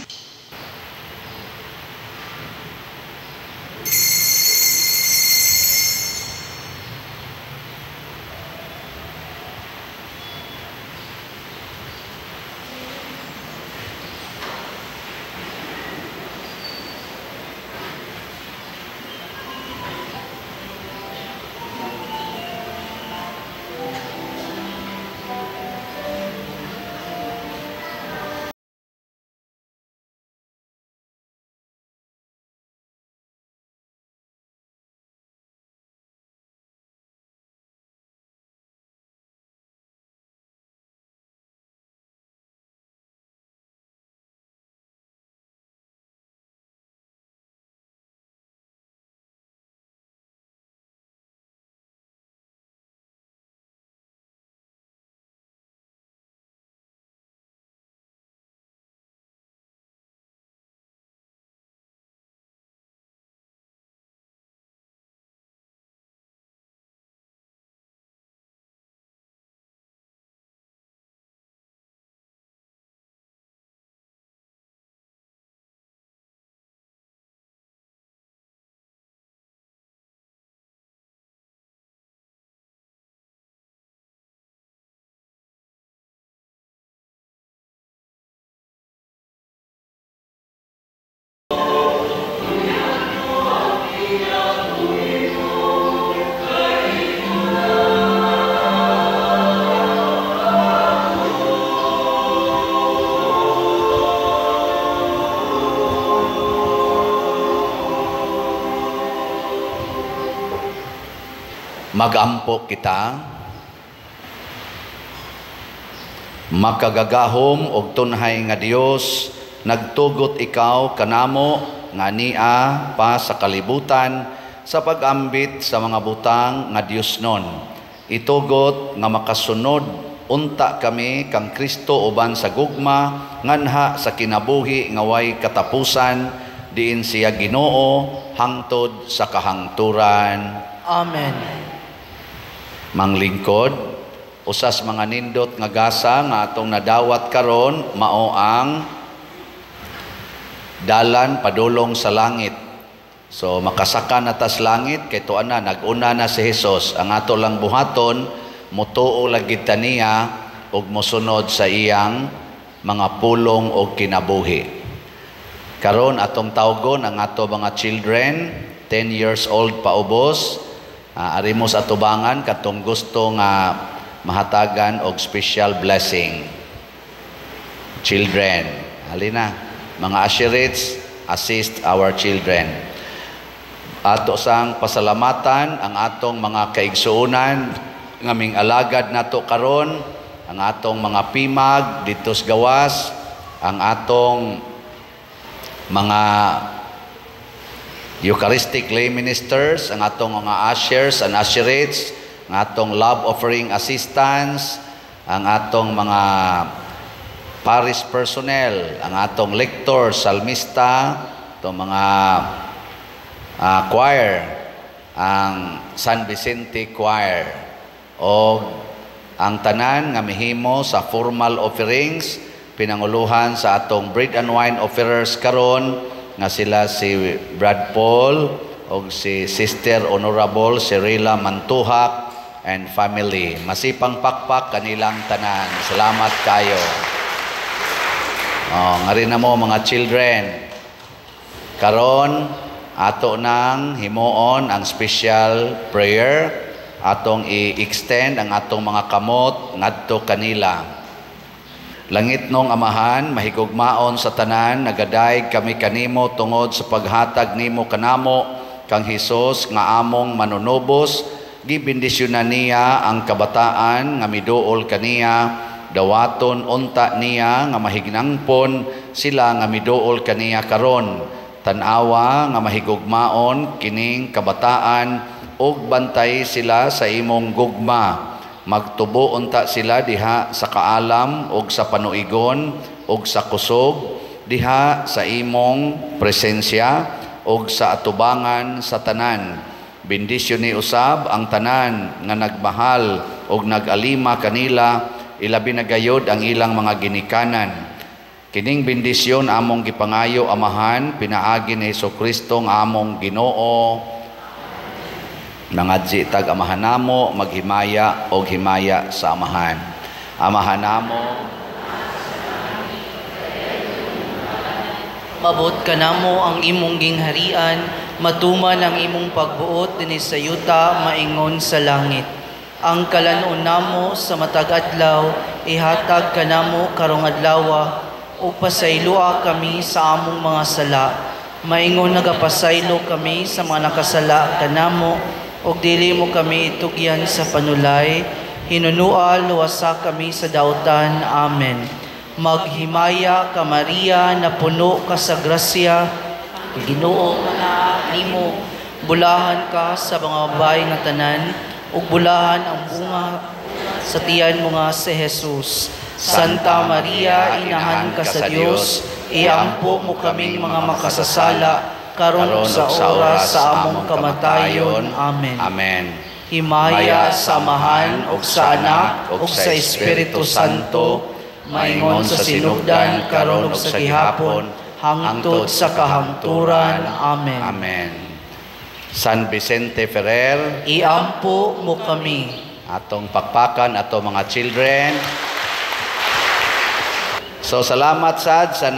Magampo kita, makagagahom og tunhay nga Dios, nagtugot ikaw kanamo nga niya pa sa kalibutan sa pag-ambit sa mga butang nga Dios non. Itugot nga makasunod unta kami kang Kristo uban sa gugma nganha sa kinabuhi nga way katapusan, diin siya Ginoo hangtod sa kahangturan. Amen. Manglingkod, usas mga nindot nga gasa nga atong nadawat karon mao ang dalan padulong sa langit. So makasaka na tas langit kay tuan na nag-una na si Hesus. Ang ato lang buhaton mutuo lagi ta niya ug mosunod sa iyang mga pulong og kinabuhi. Karon atong tawgon ang ato mga children 10 years old paubos. Ari mo sa tubangan katong gusto nga mahatagan og special blessing. Children, halina, mga usherates, assist our children. Ato sang pasalamatan ang atong mga kaigsuonan ngaming alagad nato karon, ang atong mga pimag dito sa gawas, ang atong mga Eucharistic lay ministers, ang atong mga ushers and usherates, ang atong love offering assistants, ang atong mga parish personnel, ang atong lector, salmista, itong mga choir, ang San Vicente Choir, o ang tanan nga mihimo sa formal offerings, pinanguluhan sa atong bread and wine offerers karon, nga sila si Brad Paul o si Sister Honorable Cirila Mantuhak and family. Masipang pakpak kanilang tanan. Salamat kayo. Nga rin na mo mga children. Karon ato nang himuon ang special prayer. Atong i-extend ang atong mga kamot ngadto kanila. Langit nung Amahan, mahigugmaon sa tanan, nagadayeg kami kanimo tungod sa paghatag nimo kanamo kang Hesus nga among manunubos, gibindisyonan niya ang kabataan nga miduol kaniya, dawaton unta niya nga mahignangpon sila nga miduol kaniya karon. Tanawa nga mahigugmaon kining kabataan ug bantay sila sa imong gugma. Magtubo unta sila diha sa kaalam ug sa panuigon ug sa kusog, diha sa imong presensya ug sa atubangan sa tanan. Bendisyon ni usab ang tanan nga nagmahal ug nag-alima kanila, ilabi na gayod ang ilang mga ginikanan. Kining bendisyon among gipangayo Amahan, pinaagi ni Jesucristo nga among Ginoo. Nangadji tag Amahan namo maghimaya og himaya sa Amahan. Amahan namo, Mabot ka namo ang imong gingharian, matuman ang imong pagbuot dinhi sa yuta maingon sa langit. Ang kalanon namo sa matag adlaw ihatag kanamo karong adlaw, ug pasaylua kami sa among mga sala. Maingon nagapasaylo kami sa mga nakasala kanamo, ug dili mo kami itugyan sa panulay. Hinunua luwasa kami sa dautan. Amen. Maghimaya ka Maria, na puno ka sa grasya, Ginoo na nimo, bulahan ka sa mga babae nga tanan, ug bulahan ang bunga sa tiyan mo nga si Jesus. Santa Maria, inahan ka sa Dios, iampo mo kaming mga makasasala, karon sa oras sa among kamatayon. Amen. Amen. Himaya sa Amahan ug sa Anak ug sa Espiritu Santo, maingon sa sinugdan karon ug sa gihapon hangtod sa kahangturan. Amen. Amen. San Vicente Ferrer, Iampo mo kami. atong pakpakan ato mga children. So salamat sad sa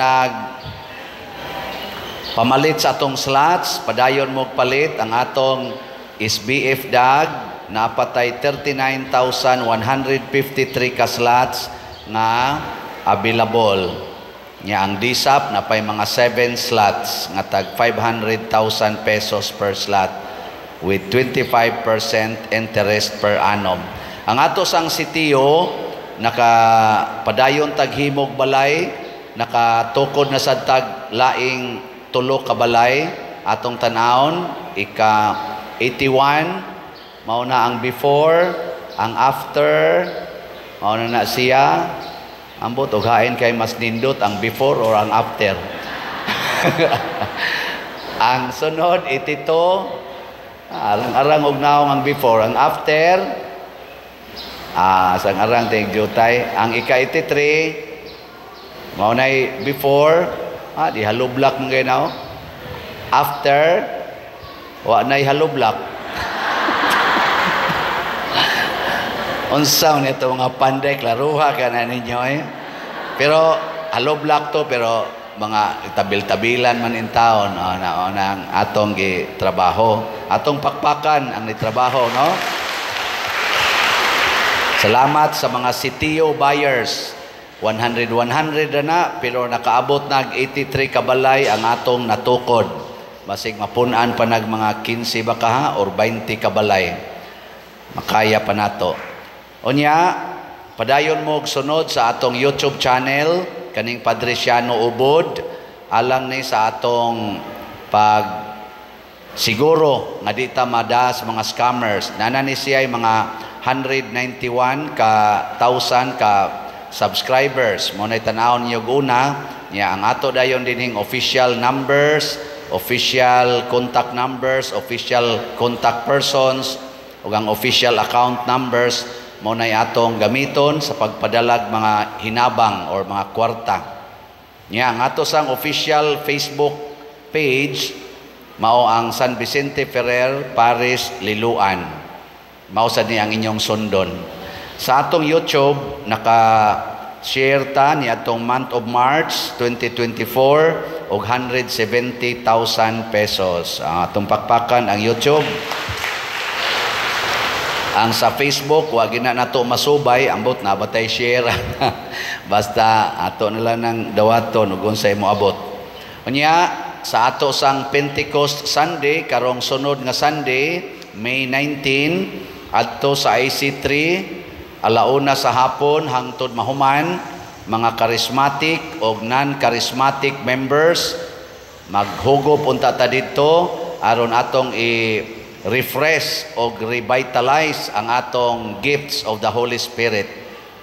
pamalit sa atong slots, padayon mo palit ang atong SBF DAG, napatay 39,153 ka slots nga available. Nya ang DSAP napay mga 7 slots nga tag 500,000 pesos per slot. with 25% interest per annum. Ang ato sang sitiyo nakapadayon taghimog balay, nakatukod na sa tag laing tulo ka balay atong tanawon, ika 81 mao na ang before, ang after mao na siya. Ambot og hain kay mas nindot ang before or ang after. Ang sunod 82, arang og naong ang before, ang after sang arang tayong jutay. Ang ika-83 mao nay before, di halublak mo kayo now. After wa nay halublak. Unsaw nito mga panday, klaruha ka na ninyo eh. Pero halublak to, pero mga tabil-tabilan man in taon na ang atong gitrabaho, atong pakpakan ang nitrabaho, no? Salamat sa mga sitiyo buyers. 100 na, pero nakaabot nag 83 kabalay ang atong natukod. Basig mapunan pa nag mga 15 baka ha, or 20 kabalay. Makaya pa nato. Unya, padayon mo og sunod sa atong YouTube channel, kaning Padre Siano Ubod, alang ni sa atong pag siguro nga di ta madas mga scammers. Nanani siya mga 191 ka thousand ka subscribers. Mo na tanawon niyo una, niya ang ato dayon dinhing official numbers, official contact numbers, official contact persons, ug ang official account numbers mo na atong gamiton sa pagpadalag mga hinabang or mga kwarta. Niya ang ato sang official Facebook page mao ang San Vicente Ferrer Paris Liloan. Mao sad ni ang inyong sundon. Sa atong YouTube naka-share ta ni atong month of March 2024 og 170,000 pesos. Atong pakpakan ang YouTube. Ang sa Facebook, wag na nato masubay, ambot na batay share. Basta ato nila ng dawaton ug unsay mo abot. Unya sa ato sang Pentecost Sunday karong sunod nga Sunday, May 19, adto sa IC3, alauna sa hapon hangtod mahuman, mga charismatic o non-charismatic members maghugop unta ta didto aron atong refresh o revitalize ang atong gifts of the Holy Spirit.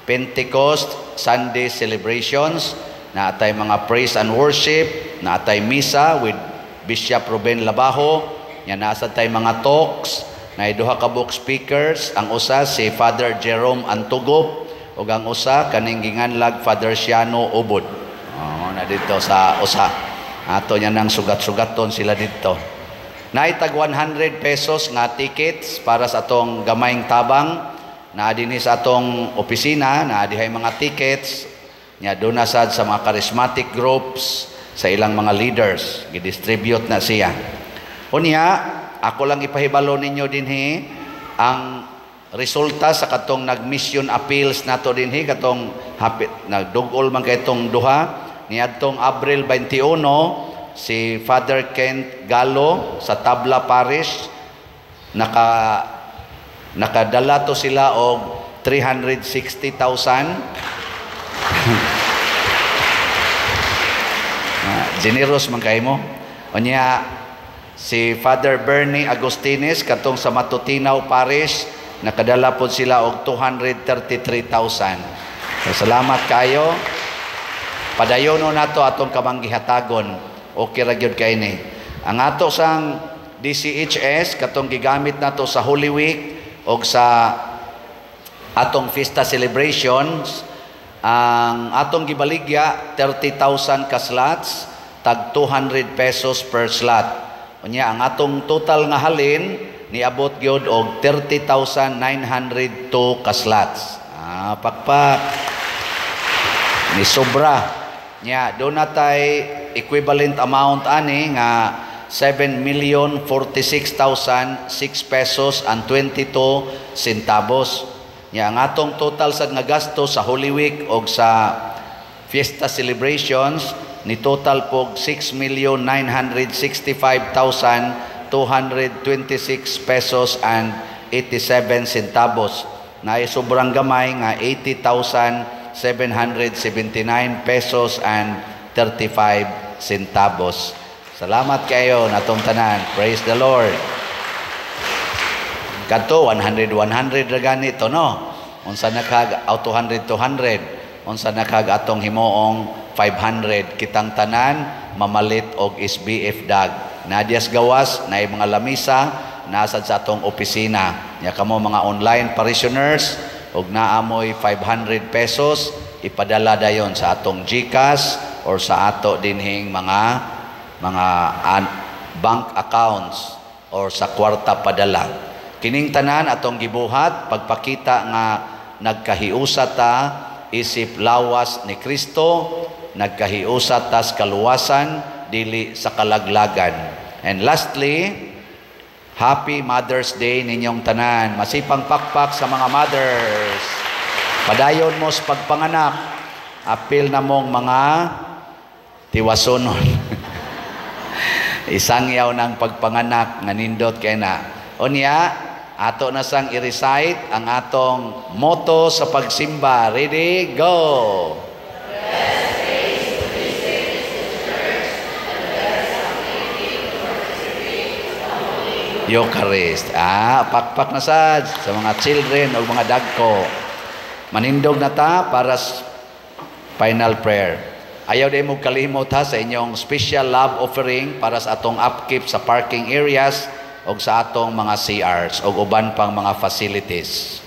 Pentecost Sunday celebrations, na atay mga praise and worship, na atay misa with Bishop Ruben Labajo, nga nasa tay mga talks, na duha ka book speakers, ang usa si Father Jerome Antugop, ug ang usa kaning ginganlag Father Siano Ubod. Na dito sa usa. Ato nya nang sugat-sugaton sila dito. Naitag 100 pesos nga tickets para sa atong gamayng tabang na dinhi sa atong opisina, na dihay mga tickets nya donasad sa mga charismatic groups, sa ilang mga leaders, gidistribute na siya. Unya, ako lang ipahibalo ninyo dinhi ang resulta sa katong nag-mission appeals nato dinhi, katong hapit nagdugol man kay itong duha niadtong Abril 21. Si Father Kent Galo sa Tabla Parish, nakadala to sila og 360,000. Generous man kay mo. Unya si Father Bernie Agustines katong sa Matutinaw Parish, nakadala po sila og 233,000. Salamat kayo. Padayono nato atong kamanggihatagon. Okay ra gyud kay ni. Ang ato sang DCHS katong gigamit nato sa Holy Week o sa atong Fiesta celebrations, ang atong gibaligya 30,000 ka slots, tag 200 pesos per slot. Unya ang atong total nga halin niabot gyud og 30,902 ka slots. Pakpak. Ni sobra. Nya do natay equivalent amount ani nga 7,046,006 pesos and 22 centavos. Nya ang atong total sad nga gasto sa Holy Week o sa Fiesta celebrations ni total pog 6,965,300 226 pesos and 87 centavos. Na sobrang gamay nga 80,779 pesos and 35 centavos. Salamat kayo natong tanan. Praise the Lord. Kadto 100 ra ganito no. Unsa nakag 200 unsa nakag atong himuong 500 kitang tanan mamalit og SBF dag. Nadias gawas na mga lamisa nasad sa atong opisina. Nya kamo mga online parishioners og naamoy 500 pesos ipadala dayon sa atong GCash or sa ato dinhing mga bank accounts or sa kwarta padala. Kining tanan atong gibuhat pagpakita nga nagkahiusa ta isip lawas ni Kristo, nagkahiusa ta sa kaluwasan dili sa kalaglagan. And lastly, Happy Mother's Day ninyong tanan. Masipang pakpak sa mga mothers. Padayon mo sa pagpanganak. Apil na mong mga tiwasonon. Isang yaw ng pagpanganak nga nindot kay na. Unya, ato na sang i-recite ang atong motto sa pagsimba. Ready? Go! Eucharist. Pakpak na sad sa mga children o mga dagko. Manindog na ta para sa final prayer. Ayaw din mo kalimot ha sa inyong special love offering para sa atong upkeep sa parking areas o sa atong mga CRs o uban pang mga facilities.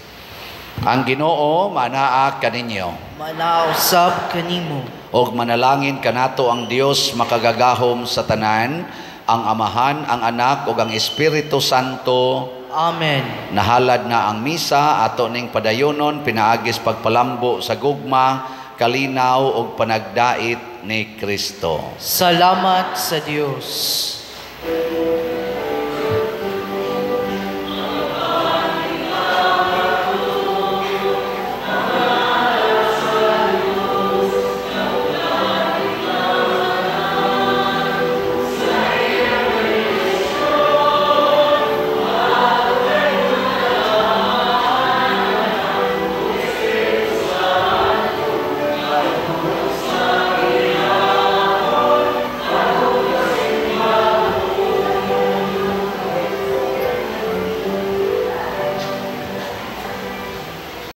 Ang Ginoo manaa kaninyo. Manausab kanimo. Og manalangin kanato ang Dios makagagahom sa tanan, ang Amahan, ang Anak ug ang Espiritu Santo. Amen. Nahalad na ang misa ato ning padayonon pinaagis pagpalambo sa gugma, kalinaw ug panagdait ni Kristo. Salamat sa Dios.